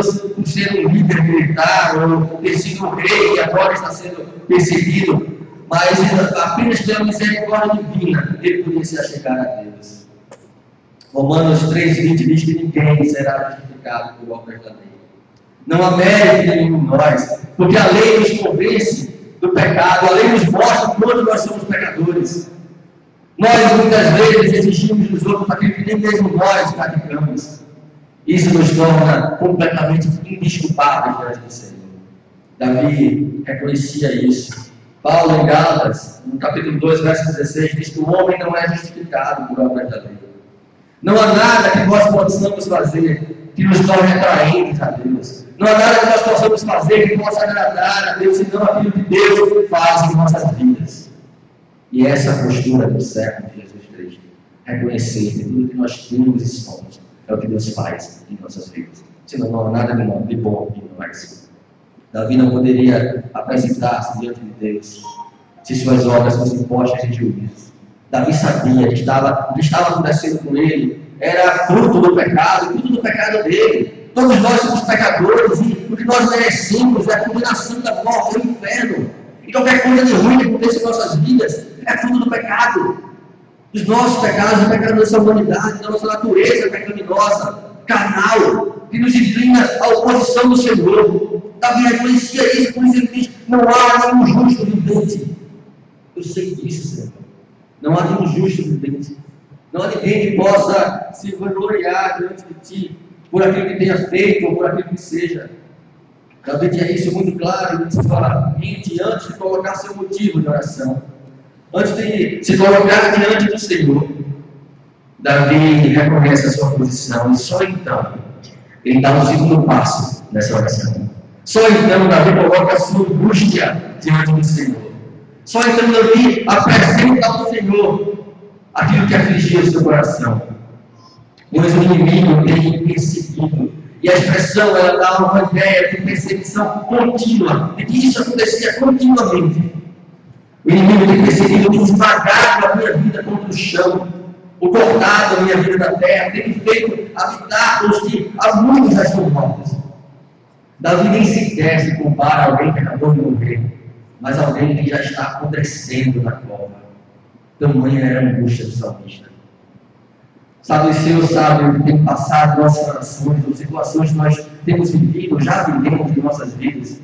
E: ser um líder militar, ou ter sido um rei e agora está sendo perseguido, mas apenas pela misericórdia divina ele podia se achegar a Deus. Romanos 3,20 diz que ninguém será justificado por obras da lei. Não há mérito nenhum em nós, porque a lei nos convence do pecado, a lei nos mostra quando nós somos pecadores. Nós muitas vezes exigimos dos outros aquilo que nem mesmo nós praticamos. Isso nos torna completamente indesculpáveis diante do Senhor. Davi reconhecia isso. Paulo, em Gálatas, no capítulo 2, verso 16, diz que o homem não é justificado por obras da lei. Não há nada que nós possamos fazer que nos torne atraentes a Deus. Não há nada que nós possamos fazer que possa agradar a Deus, senão aquilo que Deus faz em nossas vidas. E essa é a postura do servo de Jesus Cristo. Reconhecer que tudo que nós temos e somos é o que Deus faz em nossas vidas. Senão não há nada de bom em nós. Davi não poderia apresentar-se diante de Deus se suas obras fossem postas em juízo. Davi sabia que o que estava acontecendo com ele era fruto do pecado, fruto do pecado dele. Todos nós somos pecadores e o que nós merecemos é a condenação da morte, do inferno. E qualquer coisa de ruim que aconteça em nossas vidas é fruto do pecado. Dos nossos pecados, do pecado dessa humanidade, da nossa natureza pecaminosa, carnal, que nos inclina à oposição do Senhor. Davi reconhecia isso, por isso ele diz: não há nenhum justo vivente. Eu sei disso, Senhor. Não há nenhum justo vivente. Não há ninguém que possa se vangloriar diante de ti por aquilo que tenha feito ou por aquilo que seja. Davi tinha isso muito claro, ele disse claramente antes de colocar seu motivo de oração, antes de se colocar diante do Senhor. Davi reconhece a sua posição e só então ele dá o segundo passo nessa oração. Só então Davi coloca a sua angústia diante do Senhor. Só então Davi apresenta ao Senhor aquilo que afligia o seu coração. Pois o inimigo tem perseguido. E a expressão ela dá uma ideia de perseguição contínua, de que isso acontecia continuamente. O inimigo tem perseguido, tem esmagado a minha vida contra o chão, o cortado a minha vida da terra, tem feito habitar os que há muitos já estão mortos. Davi nem sequer se compara a alguém que acabou de morrer, mas alguém que já está apodrecendo na cova. Tamanha era a angústia do salmista. Sabe, o Senhor sabe o que tem passado em nossas orações, as situações que nós temos vivido, já vivemos em nossas vidas,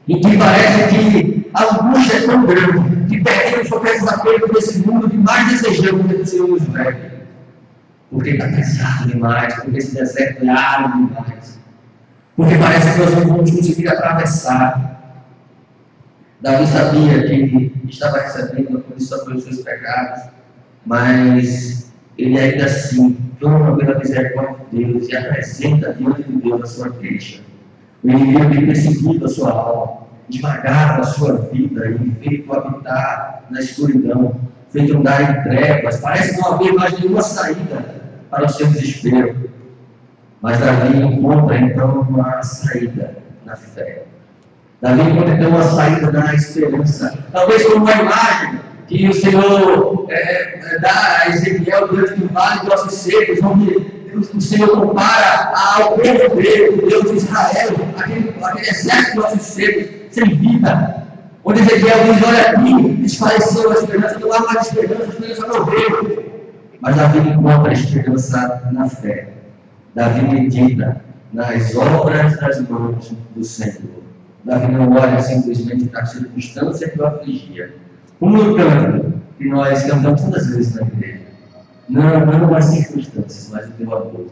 E: em que parece que a angústia é tão grande, que perdemos qualquer desapego desse mundo que mais desejamos que o Senhor nos leve. Porque está pesado demais, porque esse deserto é árido demais, porque parece que nós não vamos conseguir atravessar. Davi sabia que estava recebendo a punição pelos seus pecados, mas ele ainda assim clama pela misericórdia de Deus e apresenta diante de Deus a sua queixa. O inimigo tem perseguido a sua alma, esmagado a sua vida e feito habitar na escuridão, feito andar em trevas. Parece não haver mais nenhuma saída para o seu desespero. Mas Davi encontra então uma saída na fé. Davi encontra então uma saída na esperança. Talvez como uma imagem que o Senhor dá a Ezequiel diante do vale de ossos secos, onde o Senhor compara ao povo dele, o Deus de Israel, aquele exército de ossos secos, sem vida. Onde Ezequiel diz: olha aqui, desfaleceu a esperança, não há mais esperança, a esperança morreu. Mas Davi encontra a esperança na fé. Davi medita nas obras das mãos do Senhor. Davi não olha simplesmente para a circunstância que o afligia. Como no canto que nós cantamos tantas vezes na igreja. Não as circunstâncias, mas o teu amor.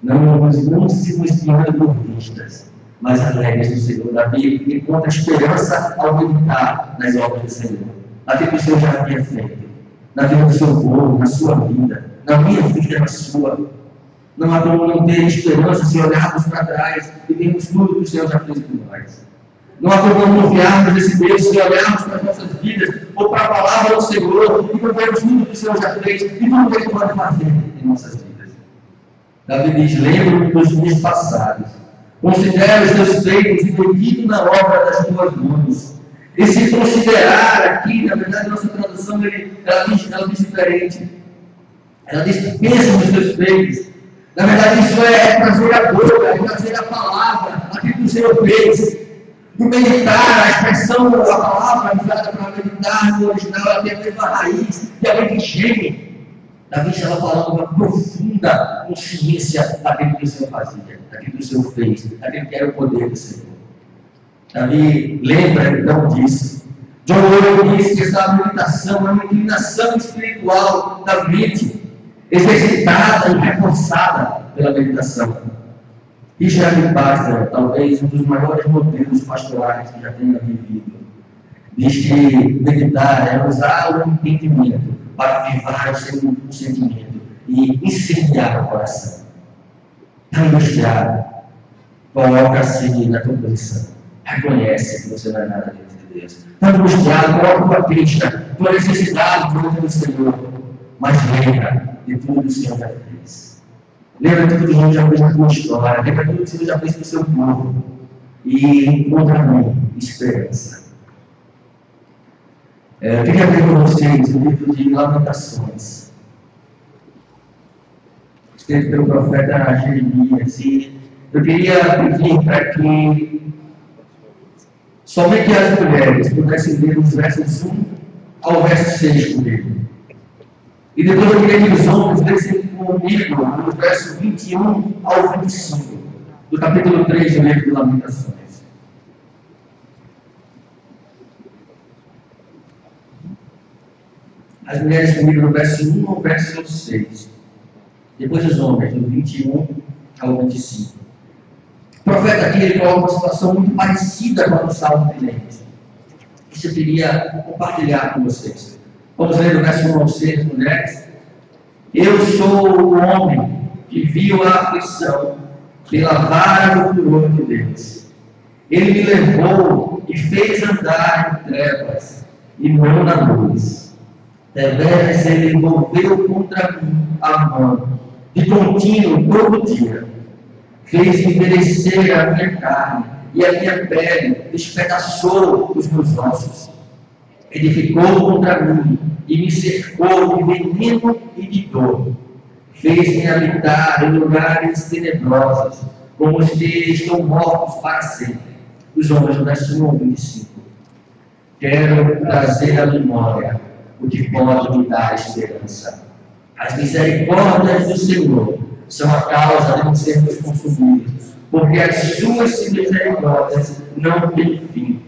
E: Não se espiando por vistas, mas alegres do Senhor. Davi encontra esperança ao meditar nas obras do Senhor. Naquilo que o Senhor já havia feito. Na vida do seu povo, na sua vida, na minha vida, na sua. Não há como não ter esperança se olharmos para trás e vermos tudo que o Senhor já fez por nós. Não há como não confiarmos nesse Deus se olharmos para as nossas vidas ou para a palavra do Senhor e vermos tudo que o Senhor já fez e tudo que Ele pode fazer em nossas vidas. Davi diz: lembro-me dos dias passados, considero os teus feitos e medito na obra das tuas mãos. E se considerar aqui, na verdade, nossa tradução ela diz diferente. Ela diz: pensa nos teus feitos. Na verdade, isso é trazer a boca, é trazer a palavra, aquilo que o Senhor fez. No meditar, a expressão, a palavra usada para meditar no original, ela tem a mesma raiz, que é o geme. Davi estava falando uma profunda consciência daquilo que o Senhor fazia, daquilo que o Senhor fez, daquilo que era o poder do Senhor. Davi lembra então disso. John Owen disse que essa meditação é uma inclinação espiritual da mente, exercitada e reforçada pela meditação. Richard Baxter, talvez um dos maiores modelos pastorais que já tenha vivido, diz que meditar é usar o entendimento para avivar o seu sentimento e incendiar o coração. Está angustiado, coloca-se na tua posição. Reconhece que você não é nada diante de Deus. Está angustiado, coloca tua queixa, tua necessidade diante do Senhor. Mas lembra de tudo que o Senhor já fez. Lembra de tudo que o Senhor já fez na tua história. Lembra de tudo que o Senhor já fez no seu povo. E encontra nele esperança. Eu queria ver com vocês o livro de Lamentações, escrito pelo profeta Jeremias. E eu queria pedir para que somente as mulheres pudessem ler os versos 1 ao verso 6 comigo. E depois eu queria que os homens lessem comigo no verso 21 ao 25, do capítulo 3 do livro de Lamentações. As mulheres comigo no verso 1 ao verso 6. Depois os homens, do 21 ao 25. O profeta aqui ele coloca uma situação muito parecida com a do Salmo 3. Isso eu queria compartilhar com vocês. Vamos ler do verso 1 ao 6, mulheres. Eu sou o homem que viu a aflição pela vara do furor de Deus. Ele me levou e fez andar em trevas e não na luz. Deveras ele envolveu contra mim a mão, de contínuo todo dia. Fez envelhecer a minha carne e a minha pele despedaçou os meus ossos. Edificou contra mim e me cercou de veneno e de dor. Fez-me habitar em lugares tenebrosos, como os que estão mortos para sempre. Os homens do verso 1 ao 25. Quero trazer à memória o que pode me dar esperança. As misericórdias do Senhor são a causa de não sermos consumidos, porque as suas misericórdias não têm fim.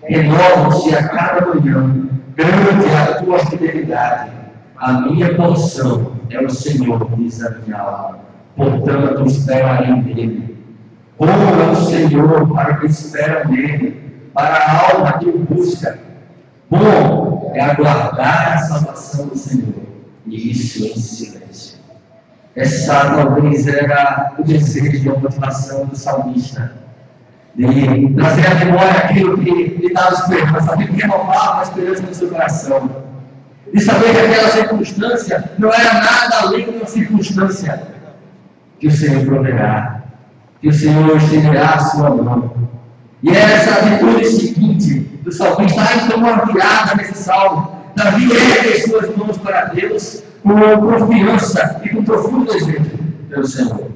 E: Renovam-se a cada manhã, grande é a tua fidelidade. A minha porção é o Senhor, diz a minha alma, portanto esperarei nele. Bom é o Senhor para o que espera nele, para a alma que o busca. Bom é aguardar a salvação do Senhor, e isso em silêncio. Essa talvez era o desejo e a motivação do salmista, de trazer à memória aquilo que lhe dava esperança, de renovar a esperança no seu coração, de saber que aquela circunstância não era nada além de uma circunstância, que o Senhor proverá, que o Senhor estenderá a sua mão. E é essa atitude seguinte do salmista, então uma virada nesse salmo. Davi ergue as suas mãos para Deus com confiança e com profundo desejo pelo Senhor.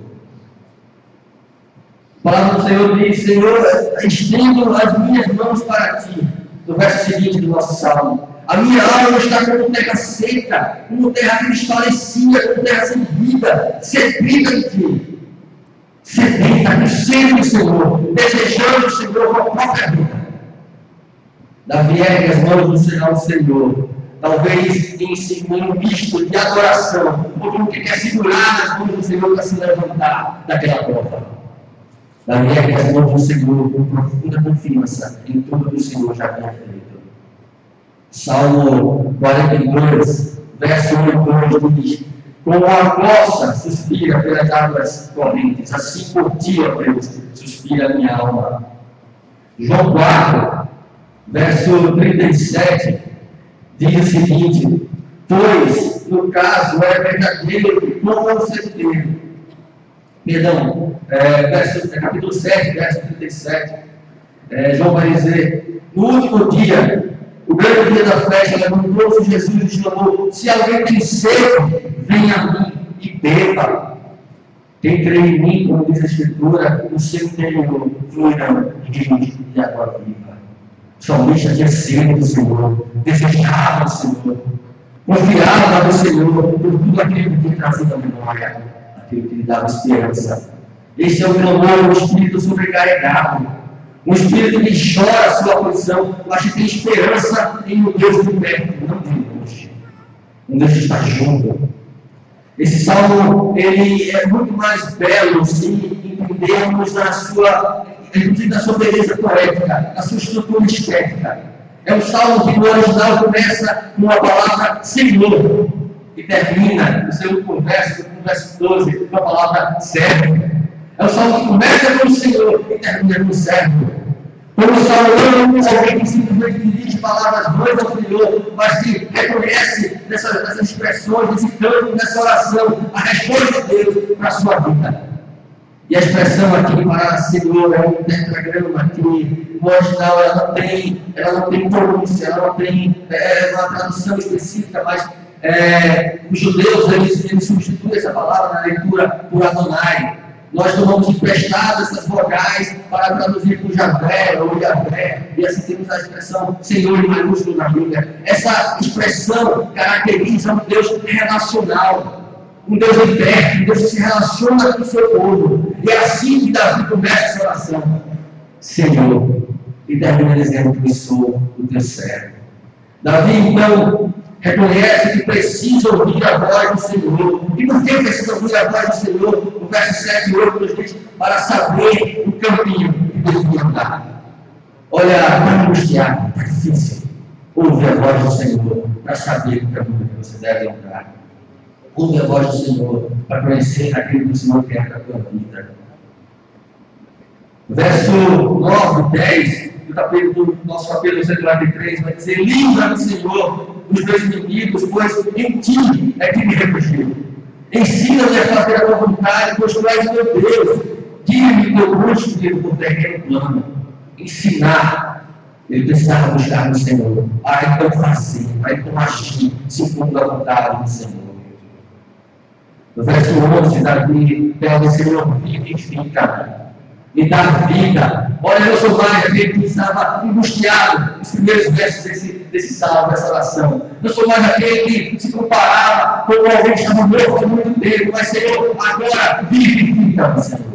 E: A palavra do Senhor diz: Senhor, estendo as minhas mãos para ti. No verso seguinte do nosso salmo: a minha alma está como terra seca, como terra desfalecida, como terra sem vida, sedenta em ti. Sedenta, com sede do Senhor, desejando o Senhor com a própria vida. Davi ergue as mãos no sinal do Senhor, talvez em um misto de adoração, porque não quer segurar as mãos do Senhor para se levantar daquela prova. Davi ergue as mãos do Senhor com profunda confiança em tudo que o Senhor já tinha feito. Salmo 42, verso 1 e 2 diz: como a coça suspira pelas águas correntes, assim por ti, ó Deus, suspira a minha alma. João 4, verso 37, diz o seguinte: pois, no caso, é verdadeiro com certeza. Perdão, capítulo 7, verso 37, João vai dizer: no último dia, o grande dia da festa, levantou-se Jesus e exclamou: se alguém tem sede, venha a mim e beba. Quem crê em mim, como diz a Escritura, no seu interior fluirão rios de água viva. O salmista tinha sede do Senhor, desejava o Senhor, confiava no Senhor por tudo aquilo que lhe trazia a memória, aquilo que lhe dava esperança. Esse é o clamor do espírito sobrecarregado, um espírito que chora a sua aflição, mas que tem esperança em um Deus de perto, não de longe. Um Deus que está junto. Esse salmo ele é muito mais belo se entendermos na sua beleza poética, na sua estrutura estética. É um salmo que no original começa com a palavra Senhor e termina no seu verso 12, com a palavra servo. É um salmo que começa com o Senhor e termina com o servo. Como o salmo não é alguém que simplesmente dirige palavras boas ao Senhor, mas que reconhece nessas expressões, nesse canto, nessa oração, a resposta de Deus para a sua vida. E a expressão aqui para Senhor é um tetragrama que no original ela não tem pronúncia, ela não tem uma tradução específica, mas os judeus eles substituem essa palavra na leitura por Adonai. Nós tomamos emprestado essas vogais para traduzir por Javé ou Yahvé, e assim temos a expressão Senhor em maiúsculo na Bíblia. Essa expressão caracteriza um Deus relacional, um Deus interno, um Deus que se relaciona com o seu povo. E é assim que Davi começa essa oração: Senhor, e termina dizendo que eu sou o teu servo. Davi, então, reconhece que precisa ouvir a voz do Senhor. E por que precisa ouvir a voz do Senhor? O verso 7 e 8 nos diz, para saber o caminho que deve andar. Olha, está angustiado, está difícil. Ouve a voz do Senhor para saber o caminho que você deve andar. Ouve a voz do Senhor para conhecer aquilo que o Senhor quer para a tua vida. Verso 9 e 10 do nosso capítulo 143 vai dizer: livra-me, Senhor, dos meus inimigos, pois em ti é que me refugio. Ensina-me a fazer a tua vontade, pois tu és meu Deus. Guia-me teu rosto por terreno plano. Ensinar. Ele precisava buscar no Senhor. Então fazer, então agir, segundo a vontade do Senhor. No verso 11, Davi pede: Senhor, vivifica-me. Me dá vida. Olha, eu sou mais aquele que estava angustiado nos primeiros versos desse salmo, dessa oração. Eu sou mais aquele que se comparava com alguém que estava morto há muito tempo. Mas, Senhor, agora vivifica-me, Senhor.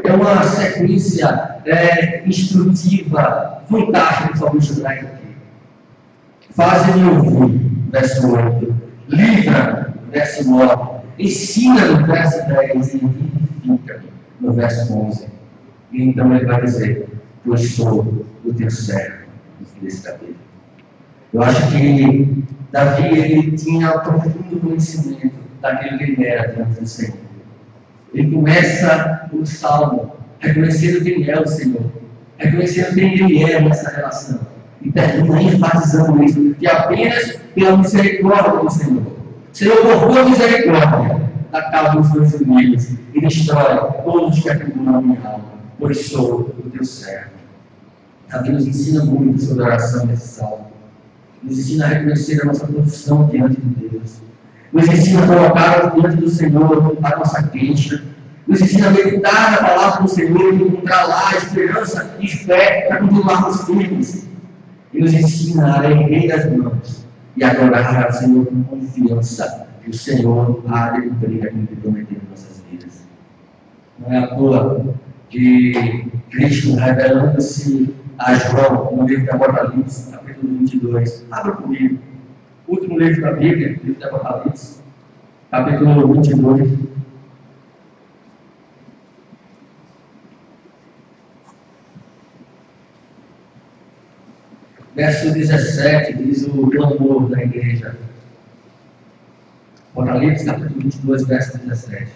E: É uma sequência instrutiva, fantástica que o salmista traz aqui. Faze-me ouvir, verso 8. Livra-me, verso 9. Ensina-me, verso 10. E vivifica-me, no verso 11. E então ele vai dizer: pois sou o teu servo, desse capítulo. Eu acho que Davi, ele tinha profundo conhecimento daquilo que ele era diante do Senhor. Ele começa o salmo reconhecendo quem é o Senhor, reconhecendo quem ele é nessa relação, e termina enfatizando isso, que apenas pela misericórdia do Senhor. Senhor, por tua misericórdia, acaba os meus inimigos e destrói todos que atribuam a minha alma, pois sou o teu servo. Davi nos ensina muito sobre a oração desse salmo. Nos ensina a reconhecer a nossa posição diante de Deus. Nos ensina a colocar diante do Senhor a nossa queixa. Nos ensina a meditar na palavra do Senhor e encontrar lá a esperança e fé para continuarmos firmes. E nos ensina a erguer as mãos e adorar ao Senhor com confiança, que o Senhor há de cumprir aquilo que prometeu em nossas vidas. Não é à toa que Cristo, revelando-se a João, no livro de Apocalipse, capítulo 22, abra comigo, último livro da Bíblia, livro de Apocalipse, capítulo 22. Verso 17 diz o clamor da igreja. Apocalipse, capítulo 22, verso 17.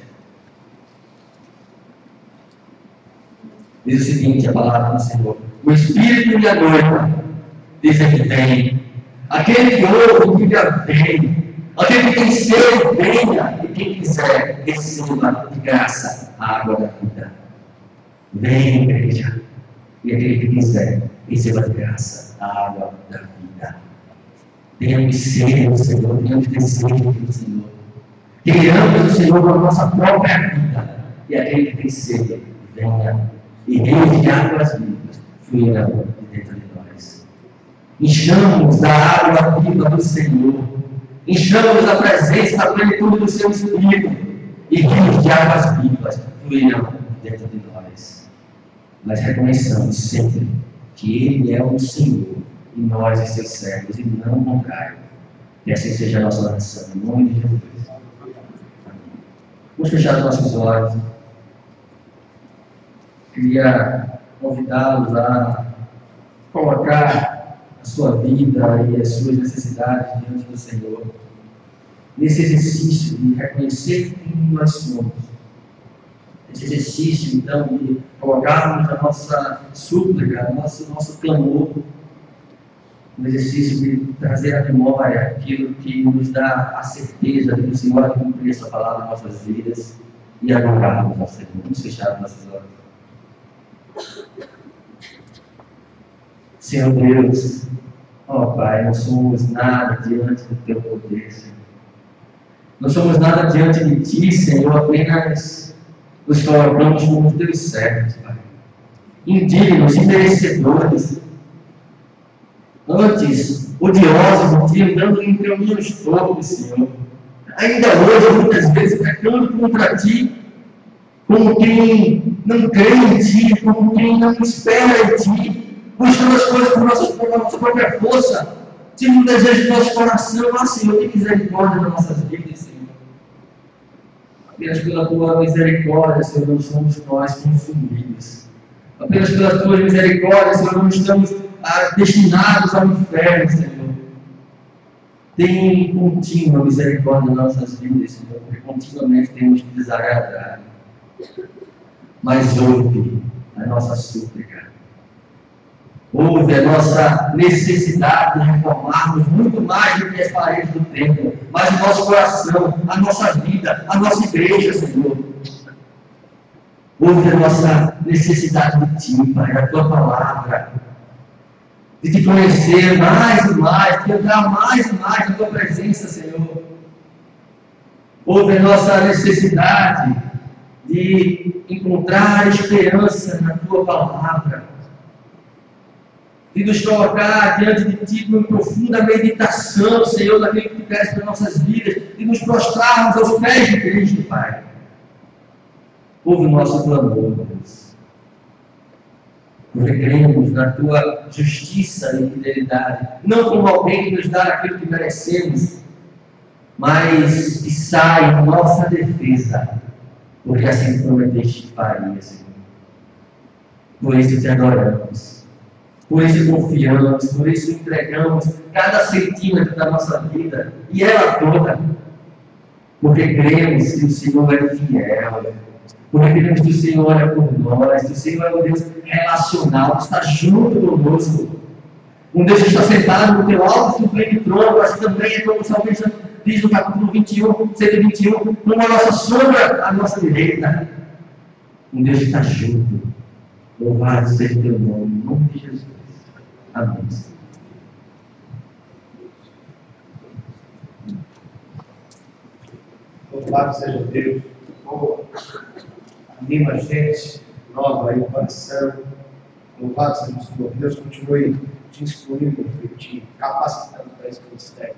E: Diz o seguinte, a palavra do Senhor: o Espírito e a noiva dizem que vem. Aquele que ouve, diga vem. Aquele que tem sede, venha. E quem quiser, receba de graça a água da vida. Vem, igreja. E aquele que quiser, receba de graça a água da vida. Tenhamos sede do Senhor, tenhamos desejo do Senhor. Queremos o Senhor com a nossa própria vida. E aquele que tem sede, venha. E rios de águas vivas fluirão de dentro de nós. Enchamos da água viva do Senhor. Enchamos da presença, da plenitude do seu Espírito. E rios de águas vivas fluirão de dentro de nós. Mas reconheçamos sempre que Ele é o Senhor e nós os seus servos, e não o contrário. Que assim seja a nossa oração, em nome de Jesus. Vamos fechar os nossos olhos. Queria convidá-los a colocar a sua vida e as suas necessidades diante do Senhor. Nesse exercício de reconhecer quem nós somos. Esse exercício, então, de colocarmos a nossa súplica, nosso clamor, no exercício de trazer à memória aquilo que nos dá a certeza de que o Senhor vai cumprir essa palavra em nossas vidas e adorarmos ao Senhor. Vamos fechar as nossas olhos. Senhor Deus, ó Pai, não somos nada diante do Teu poder, Senhor. Não somos nada diante de Ti, Senhor, apenas nos colocamos como Teus servos, Pai. Indignos, imerecedores, antes odiosos de Ti, andando em caminhos tortos, Senhor. Ainda hoje, muitas vezes, pecando contra Ti, como quem não crê em Ti, como quem não espera em Ti, buscando as coisas por nossa própria força, Tira o desejo do nosso coração, ah, Senhor, tem misericórdia nas nossas vidas, Senhor. Apenas pela tua misericórdia, Senhor, não somos nós consumidos. Apenas pela tua misericórdia, Senhor, não estamos destinados ao inferno, Senhor. Tem contínua misericórdia nas nossas vidas, Senhor, porque continuamente temos que desagradar. Mas ouve a nossa súplica. Ouve a nossa necessidade de reformarmos muito mais do que as paredes do templo, mas o nosso coração, a nossa vida, a nossa igreja, Senhor. Ouve a nossa necessidade de Ti, Pai, da Tua palavra, de Te conhecer mais e mais, de entrar mais e mais na Tua presença, Senhor. Ouve a nossa necessidade de encontrar esperança na Tua palavra, de nos colocar diante de Ti com profunda meditação, Senhor, daquilo que Tu queres para nossas vidas, de nos prostrarmos aos pés de Cristo, Pai. Ouve o nosso clamor, Deus. Porque cremos na Tua justiça e fidelidade, não como alguém que nos dá aquilo que merecemos, mas que sai em nossa defesa, porque assim prometeste que faria, Senhor. Por isso Te adoramos. Por isso confiamos, por isso entregamos cada centímetro da nossa vida e ela toda, porque cremos que o Senhor é fiel, porque cremos que o Senhor é por nós, que o Senhor é um Deus relacional, que está junto conosco, um Deus que está sentado no teu alto e sublime trono, mas também é como o salmista diz no capítulo 21, 121, numa nossa sombra à nossa direita, um Deus que está junto. Louvado seja o teu nome, em nome de Jesus. Amém.
B: Louvado seja Deus. Anima a gente, nova aí o coração. Louvado seja o Senhor. Deus continue te instruindo, te capacitando para esse ministério.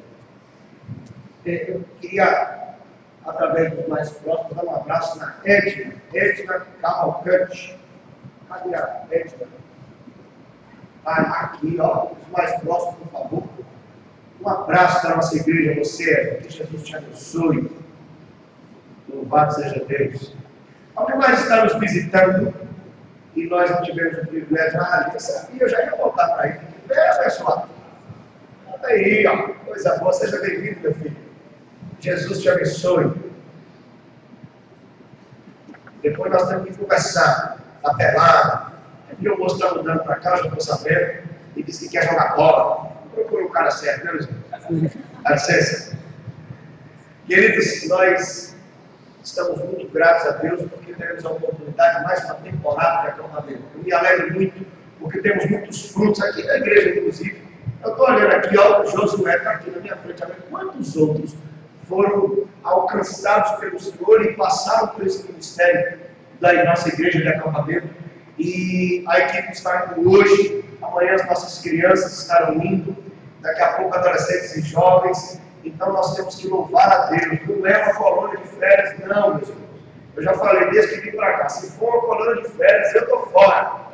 B: Eu queria, através dos mais próximos, dar um abraço na Edna Cavalcante. Cadê a Edna? Aqui, ó, os mais próximos, por favor. Um abraço para a nossa igreja, você, que Jesus te abençoe. Louvado seja Deus. Alguém mais está nos visitando e nós não tivemos o privilégio, eu sabia, eu já ia voltar para aí. Pessoal, aí, ó, coisa boa, seja bem-vindo, meu filho. Jesus te abençoe. Depois nós temos que conversar, na pelada. E o moço está mudando para cá, eu já estou sabendo, e disse que quer jogar bola. Procura um cara certo, né, Luiz? Dá licença. Queridos, nós estamos muito gratos a Deus porque teremos a oportunidade de mais uma temporada de acampamento. Eu me alegro muito porque temos muitos frutos aqui na igreja, inclusive. Eu estou olhando aqui, ó, o Josué está aqui na minha frente. Quantos outros foram alcançados pelo Senhor e passaram por esse ministério da nossa igreja de acampamento? E a equipe está indo hoje, amanhã as nossas crianças estarão indo, daqui a pouco adolescentes e jovens. Então nós temos que louvar a Deus. Não é uma colônia de férias, não, meus irmãos. Eu já falei desde que vim para cá, se for uma colônia de férias, eu estou fora.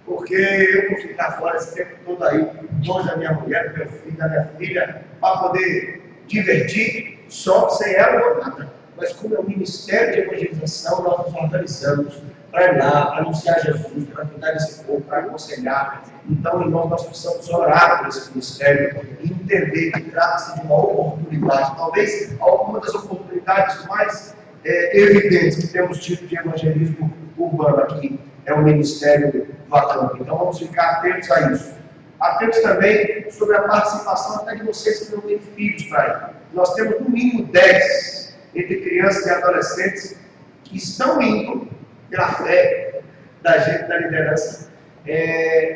B: Porque eu vou ficar fora esse tempo todo aí, longe da minha mulher, do meu filho, da minha filha, para poder divertir, só sem ela ou nada. Mas como é um ministério de evangelização, nós nos organizamos para ir lá, para anunciar Jesus, para cuidar desse povo, para aconselhar. Então, irmãos, nós precisamos orar por esse ministério e entender que trata-se de uma oportunidade. Talvez alguma das oportunidades mais evidentes que temos tido de evangelismo urbano aqui é o ministério vacante. Então, vamos ficar atentos a isso. Atentos também sobre a participação até de vocês que não têm filhos para ir. Nós temos no mínimo 10 entre crianças e adolescentes que estão indo pela fé da gente, da liderança,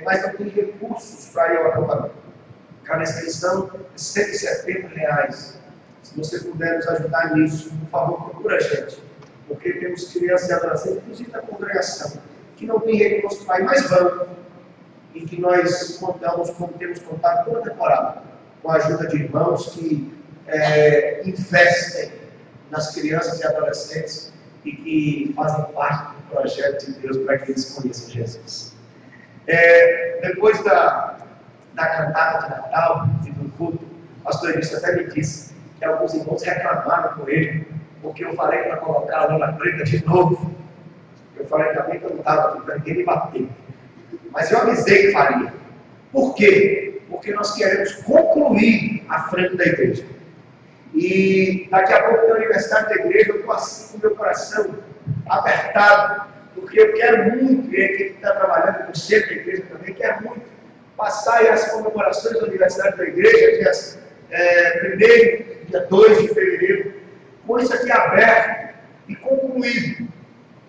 B: mas não tem recursos para ir ao acampamento. Cada inscrição é R$170. Se você puder nos ajudar nisso, por favor, procura a gente. Porque temos crianças e adolescentes, inclusive da congregação, que não tem recursos para ir, mas vão. E que nós contamos, como temos contado toda a temporada, com a ajuda de irmãos que investem nas crianças e adolescentes e que fazem parte do projeto de Deus para que eles conheçam Jesus. Depois da cantada de Natal e do culto. O pastor Edson até me disse que alguns irmãos reclamaram com ele, porque eu falei para colocar a lona preta de novo. Eu falei também que eu não estava aqui para ninguém me bater. Mas eu avisei que faria. Por quê? Porque nós queremos concluir a frente da igreja. E daqui a pouco tem o aniversário da igreja, eu estou assim com o meu coração apertado, porque eu quero muito, e quem está trabalhando com o centro da igreja também, quer muito passar aí as comemorações do aniversário da igreja, dias 1º, dia 2 de fevereiro, com isso aqui aberto e concluído.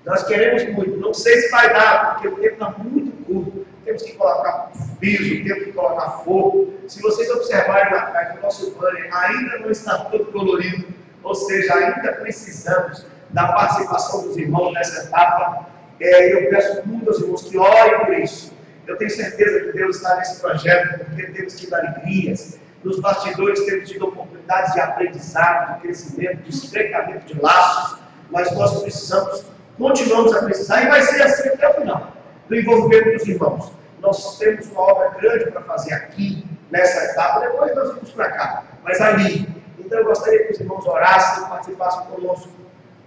B: Nós queremos muito, não sei se vai dar, porque o tempo está muito curto, temos que colocar piso, temos que colocar fogo. Se vocês observarem lá atrás, o nosso banner ainda não está todo colorido, ou seja, ainda precisamos da participação dos irmãos nessa etapa. Eu peço muito aos irmãos que orem por isso. Eu tenho certeza que Deus está nesse projeto, porque temos tido alegrias. Nos bastidores temos tido oportunidades de aprendizado, de crescimento, de estreitamento de laços, mas nós precisamos, continuamos a precisar, e vai ser assim até o final, do envolvimento dos irmãos. Nós temos uma obra grande para fazer aqui, nessa etapa, depois nós vamos para cá, mas ali. Então eu gostaria que os irmãos orassem, participassem conosco,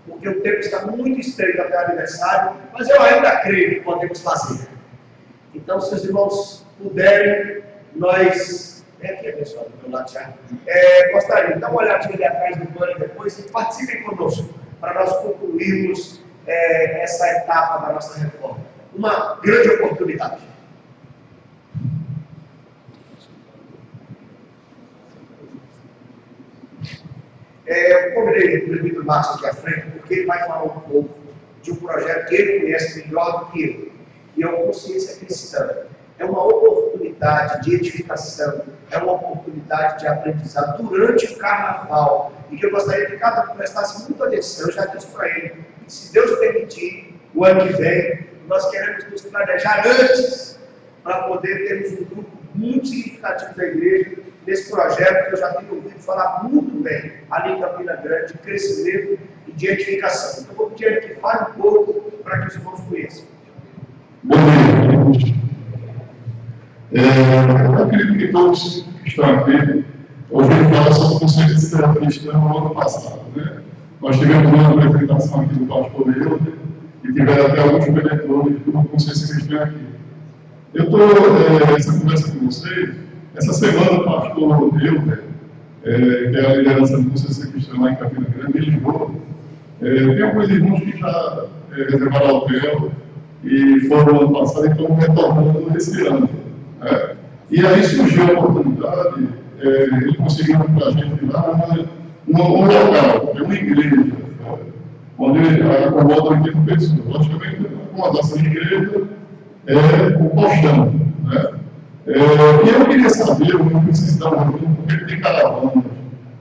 B: porque o tempo está muito estreito até o aniversário, mas eu ainda creio que podemos fazer. Então, se os irmãos puderem, nós... aqui, pessoal, do meu lado já. Gostaria de dar uma olhadinha ali atrás do banner depois e participem conosco, para nós concluirmos essa etapa da nossa reforma. Uma grande oportunidade. Eu convidei o presbítero Marcos aqui à frente, porque ele vai falar um pouco de um projeto que ele conhece melhor do que eu, e é uma consciência cristã. É uma oportunidade de edificação, é uma oportunidade de aprendizado durante o carnaval, e que eu gostaria que cada um prestasse muita atenção. Eu já disse para ele, se Deus permitir, o ano que vem, nós queremos nos planejar antes, para poder termos um grupo muito significativo da igreja, nesse projeto que eu já tenho ouvido falar muito bem, ali em Campina Grande, de crescimento e de edificação. Então, eu vou pedir que fale um pouco para que os irmãos conheçam.
F: Bom dia, amigos. Eu acredito que todos que estão aqui ouviram falar sobre o conceito de ser cristão no ano passado, né? Nós tivemos uma apresentação aqui do pastor Euler e tiveram até alguns preletores do conceito cristão aqui. Eu estou essa conversa com vocês. Essa semana o pastor Euler, que é a liderança do conceito cristão lá em Campina Grande, em Lisboa, tem alguns irmãos que já reservaram hotel e foram ano passado e estão retornando esse ano. E aí surgiu a oportunidade, ele conseguiu para a gente lá um local, uma igreja, onde acomoda 80 pessoas. Logicamente, a acomodação de igreja o colchão. E eu queria saber, eu preciso dar um retorno, porque tem caravanas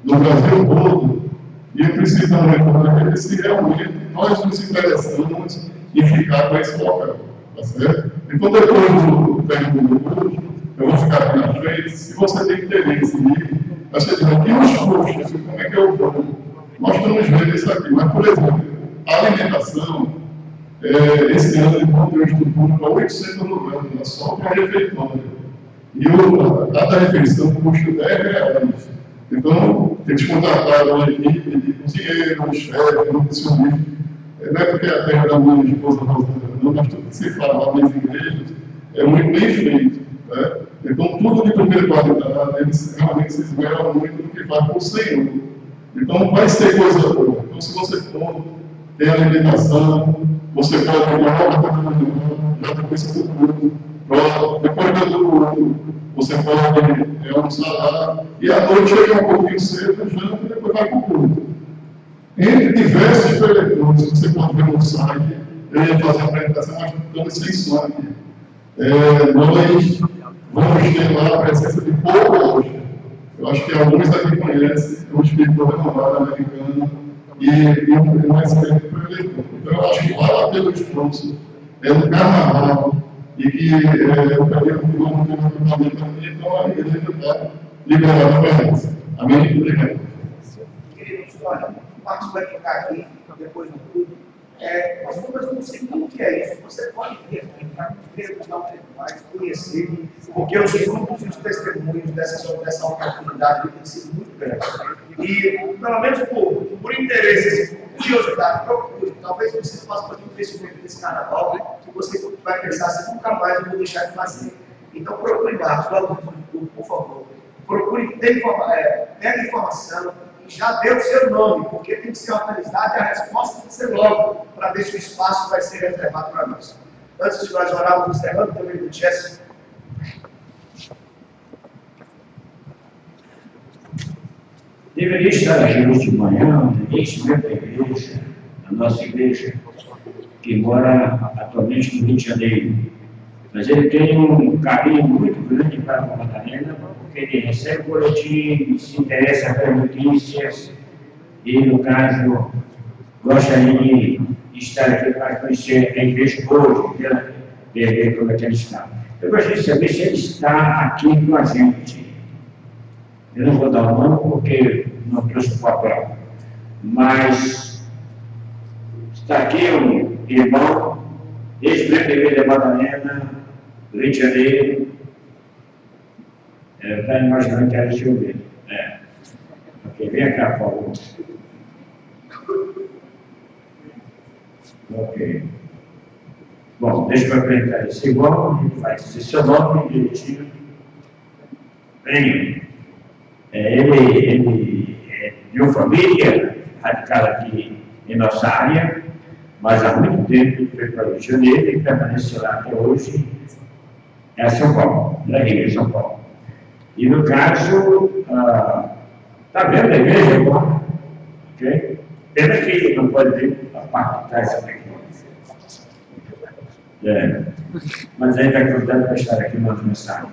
F: no Brasil todo, e eu preciso dar um retorno se realmente nós nos interessamos em ficar com esse local. Tá certo? Então, depois do tempo do curso, eu vou ficar aqui na frente. Se você tem interesse em ir, você diz aqui os custos, como é que eu vou? Nós estamos vendo isso aqui, mas, por exemplo, a alimentação, esse ano ele comprou um estudo para 800 alunos, só para a refeitória. E cada refeição custa R$10. Então, tem que contratar uma equipe de cozinheiros, chefes, nutricionistas. Não é porque a terra da minha esposa não, mas tudo que se fala lá nas igrejas é muito bem feito. Né? Então, tudo de primeira qualidade, eles realmente se esmeram muito no que faz por Senhor. Então, vai ser coisa boa. Então, se você for ter alimentação, você pode tomar já depois do culto. Depois do culto, você pode almoçar lá, e à noite chega um pouquinho cedo, janta e depois vai para o culto. Entre diversos preletores, você pode ver no site, eu ia fazer a apresentação, mas estamos sem som aqui. Nós vamos ter lá a presença de Paul hoje. Eu acho que alguns aqui conhecem, é um escritor renomado americano e um excelente preletor. Então, eu acho que vale a pena o esforço, no carnaval, e que eu queria que o mundo tenha também, então a igreja está liberada para isso. Amém? Obrigado.
B: Queridos, olha, o Marcos vai ficar aqui, depois do culto, Nós vamos não sei como que é isso. Você pode ver aqui para conhecer, porque os frutos e os testemunhos dessa oportunidade têm sido muito grandes. E, pelo menos por interesse, por curiosidade, procure. Talvez você faça para um Facebook desse carnaval, que você vai pensar assim, nunca mais eu vou deixar de fazer. Então, procure Marcos, por favor. Procure ter informação e já dê o seu nome, porque tem que ser organizado e a resposta tem que ser logo, para ver se o espaço vai ser reservado para nós. Antes de nós orarmos, encerrando também do Jesse.
A: Deveria estar aqui hoje de manhã, neste mesmo igreja, a nossa igreja, que mora atualmente no Rio de Janeiro. Mas ele tem um carinho muito grande para a Madalena, porque ele recebe boletins, se interessa pelas notícias e, no caso, gostaria de estar aqui para conhecer a igreja hoje, ver como é que ele está. Eu gostaria de saber se ele está aqui com a gente. Eu não vou dar o nome porque não trouxe o papel, mas está aqui um irmão, ex-membro da igreja da Madalena, do Rio de Janeiro. Está imaginando que era o tio dele. Ok, vem cá, por favor. Ok. Bom, deixa eu apresentar esse irmão, a gente vai dizer seu nome direitinho. Venha. Ele é de uma família radicada aqui em nossa área, mas há muito tempo ele foi para o Rio de Janeiro e permanece lá até hoje. É São Paulo, da Rio, São Paulo. E no caso, está vendo a igreja agora? Ok? Pena que não pode ver a parte de trás aqui. Mas aí está convidado para estar aqui na mensagem.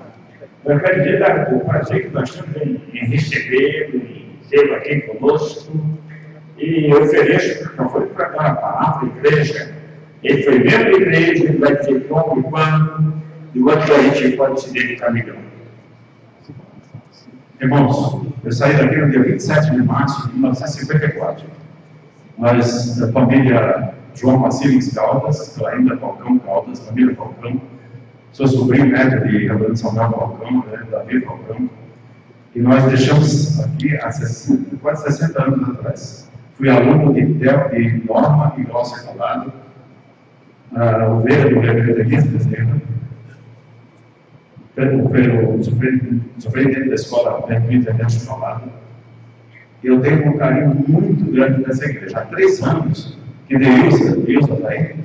A: Eu quero dizer o prazer que nós temos em recebê-lo, em tê-lo aqui conosco. E eu ofereço, não foi para dar a palavra da igreja, ele foi membro da igreja, ele vai dizer como e quando, e o que a gente pode se dedicar melhor.
F: Irmãos, eu saí daqui no dia 27 de março de 1954. Nós, da família João Macilins Caldas, ainda Falcão Caldas, família Falcão, sou sobrinho neto de Gabriel Samuel Falcão, Davi Falcão, e nós deixamos aqui há quase 60 anos atrás. Fui aluno de Norma e Glaucia Calado, ovelha do Reverendo Elias Bezerra, pelo superintendente da escola Internet Calado. Eu tenho um carinho muito grande nessa igreja. Há 3 anos que Deus está aí.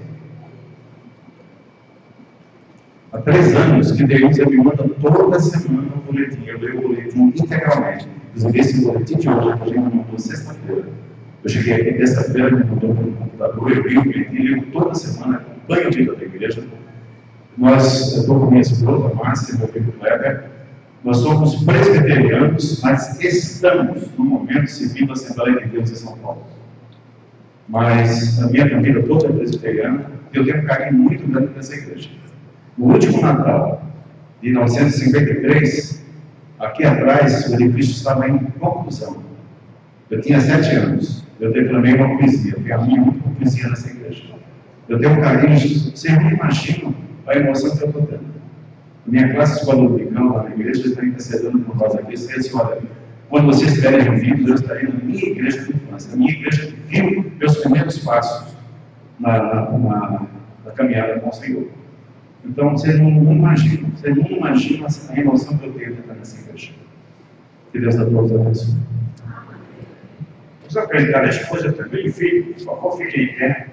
F: Há 3 anos que Deus me manda toda semana um boletim. Eu leio o boletim integralmente. Inclusive, esse boletim de hoje, a gente mandou sexta-feira. Eu cheguei aqui terça-feira, me mandou pelo computador, eu li o boletim, ligo toda semana, acompanho a vida da igreja. Eu estou com minha esposa, Márcia, meu filho Kleber. Nós somos presbiterianos, mas estamos, no momento, servindo a Assembleia de Deus em São Paulo. Mas a minha família toda é presbiteriana, e eu tenho um carinho muito grande nessa igreja. No último Natal de 1953, aqui atrás, o edifício estava em conclusão. Eu tinha 7 anos. Eu declamei uma poesia. Eu fiz uma poesia nessa igreja. Eu tenho um carinho, vocês não imaginam a emoção que eu estou tendo. Minha classe escola dominical lá na igreja está intercedendo por nós aqui. Você diz, olha, quando vocês estiverem ouvindo, eu estarei na minha igreja de infância. A minha igreja que viu meus primeiros passos na caminhada com o Senhor. Então, vocês não imaginam a emoção que eu tenho de estar nessa igreja. Que Deus a todos abençoe.
A: Vamos apresentar a esposa também, filho, por favor, fiquem em pé,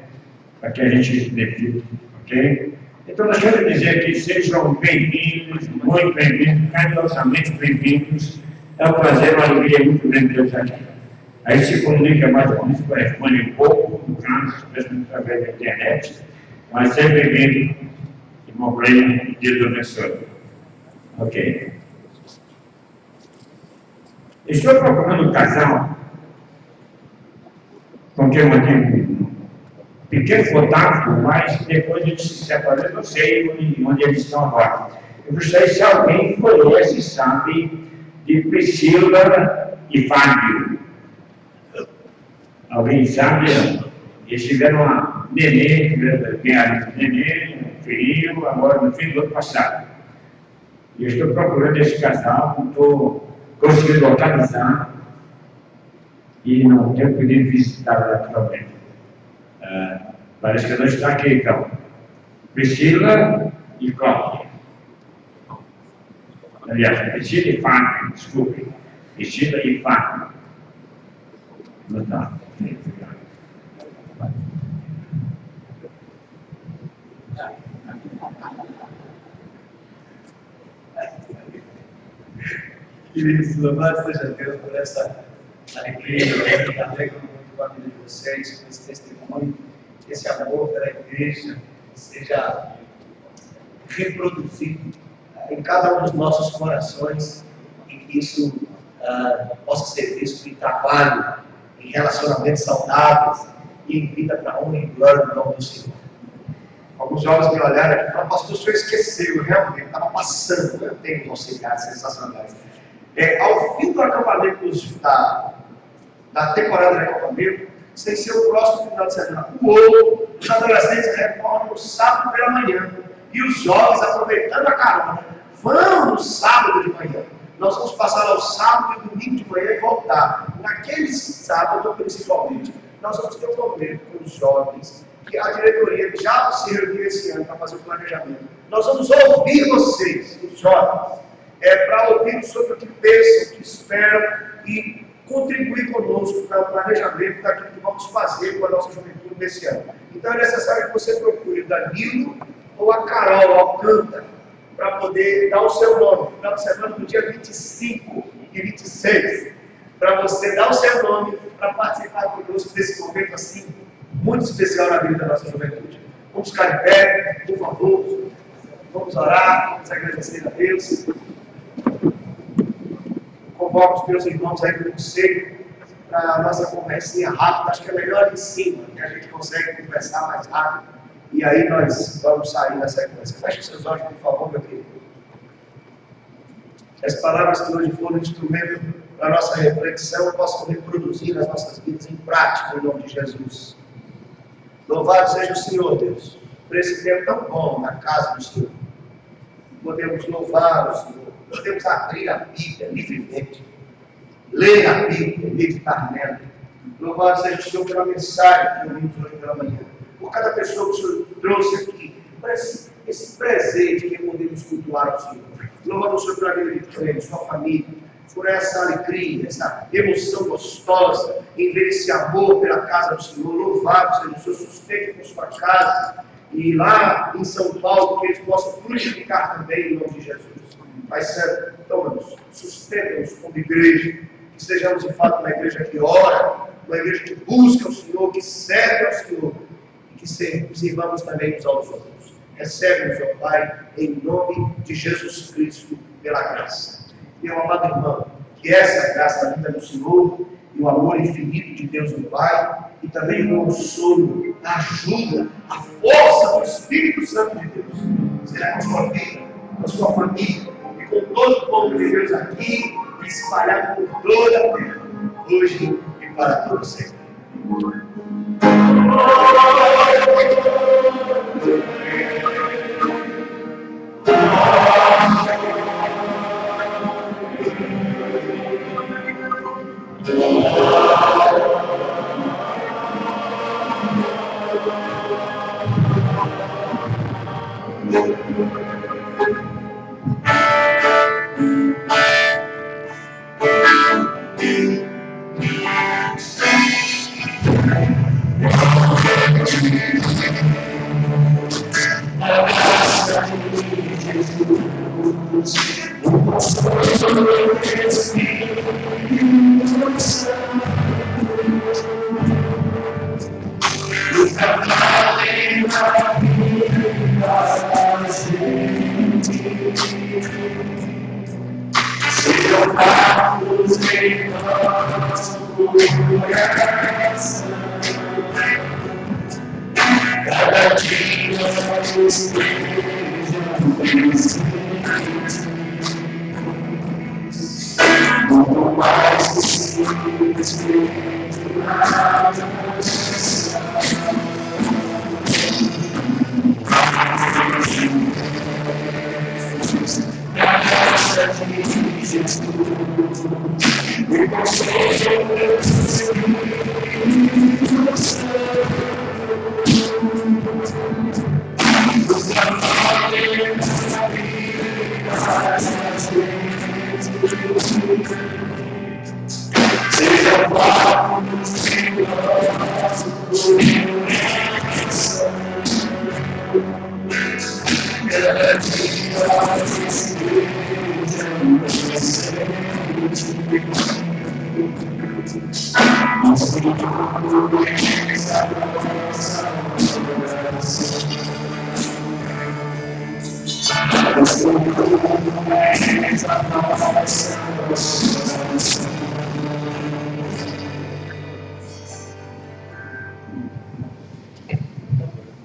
A: para que a gente se identifique, ok? Então, nós queremos dizer que sejam bem-vindos, muito bem-vindos, carinhosamente bem-vindos. É um prazer, uma alegria muito grande Deus aqui. Aí se comunica mais ou menos, corresponde um pouco, no caso, mesmo através da internet, mas seja bem-vindo, irmão Breno, Deus abençoe. Ok. Estou procurando um casal com quem eu mantive um pequeno contato, mas depois eles se separaram, eu não sei onde eles estão agora. Eu gostaria se alguém conhece, sabe, de Priscila e Fábio. Alguém sabe? Eles tiveram neném, ganharam um neném, um filho, agora no fim do ano passado. E eu estou procurando esse casal, não estou conseguindo localizar e não tenho podido visitá-la atualmente. Parece que não está aqui, então. Priscila e Cláudia. Aliás, Priscila e Fátima, desculpe. Priscila e Fátima. Não está.
B: Queridos, louvado seja Deus por essa alegria, que alegra muito a vida de vocês, por esse testemunho, que esse amor pela igreja seja reproduzido em cada um dos nossos corações e que isso possa ser visto em trabalho, em relacionamentos saudáveis e em vida para honra e glória no nome do Senhor. Alguns jovens me olharam e falaram: pastor, o senhor esqueceu, eu realmente estava passando, eu tenho auxiliares sensacionais. Ao fim do acampamento da temporada de acampamento, sem ser o próximo final de semana, os adolescentes retornam no sábado pela manhã e os jovens, aproveitando a carona, vão no sábado de manhã. Nós vamos passar lá o sábado e domingo de manhã e voltar. Naquele sábado, principalmente, nós vamos ter um momento com os jovens, que a diretoria já se reuniu esse ano para fazer o planejamento. Nós vamos ouvir vocês, os jovens, para ouvir sobre o que pensam, o que esperam e contribuir conosco para o planejamento daquilo que vamos fazer com a nossa juventude nesse ano. Então é necessário que você procure o Danilo ou a Carol Alcântara para poder dar o seu nome. No final de semana, no dia 25 e 26, para você dar o seu nome para participar conosco desse momento assim, muito especial na vida da nossa juventude. Vamos ficar em pé, por favor. Vamos orar, vamos agradecer a Deus. Convoco os meus irmãos aí para o conselho, para a nossa conversinha rápida. Acho que é melhor em cima, que a gente consegue conversar mais rápido. E aí nós vamos sair da sequência. Feche os seus olhos, por favor, meu querido. As palavras que hoje foram instrumento para a nossa reflexão possam reproduzir nas nossas vidas em prática, em nome de Jesus. Louvado seja o Senhor, Deus, por esse tempo tão bom na casa do Senhor. Podemos louvar o Senhor, podemos abrir a Bíblia livremente, ler a Bíblia, meditar nela. Louvado seja o Senhor pela mensagem que ouvimos hoje pela manhã, por cada pessoa que o Senhor trouxe aqui, por esse presente que podemos cultuar ao Senhor. Louvado o Senhor pela vida de Cleide, sua família, por essa alegria, essa emoção gostosa em ver esse amor pela casa do Senhor. Louvado seja o Senhor, sustento por sua casa e lá em São Paulo, que eles possam frutificar também em nome de Jesus. Pai Santo, toma-nos, sustenta-nos como igreja, que sejamos de fato uma igreja que ora, uma igreja que busca o Senhor, que serve ao Senhor e que sirvamos também uns aos outros. Recebe-nos, ó Pai, em nome de Jesus Cristo, pela graça. Meu amado irmão, que essa graça da vida do Senhor e o amor infinito de Deus no Pai e também o consolo, a ajuda, a força do Espírito Santo de Deus seja com a sua vida, com a sua família e com todo o povo de Deus aqui e espalhado por toda a terra, hoje e para todos sempre.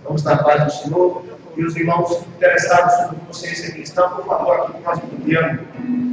B: Vamos na paz do Senhor. E os irmãos interessados sobre consciência cristã, por favor, aqui nós podemos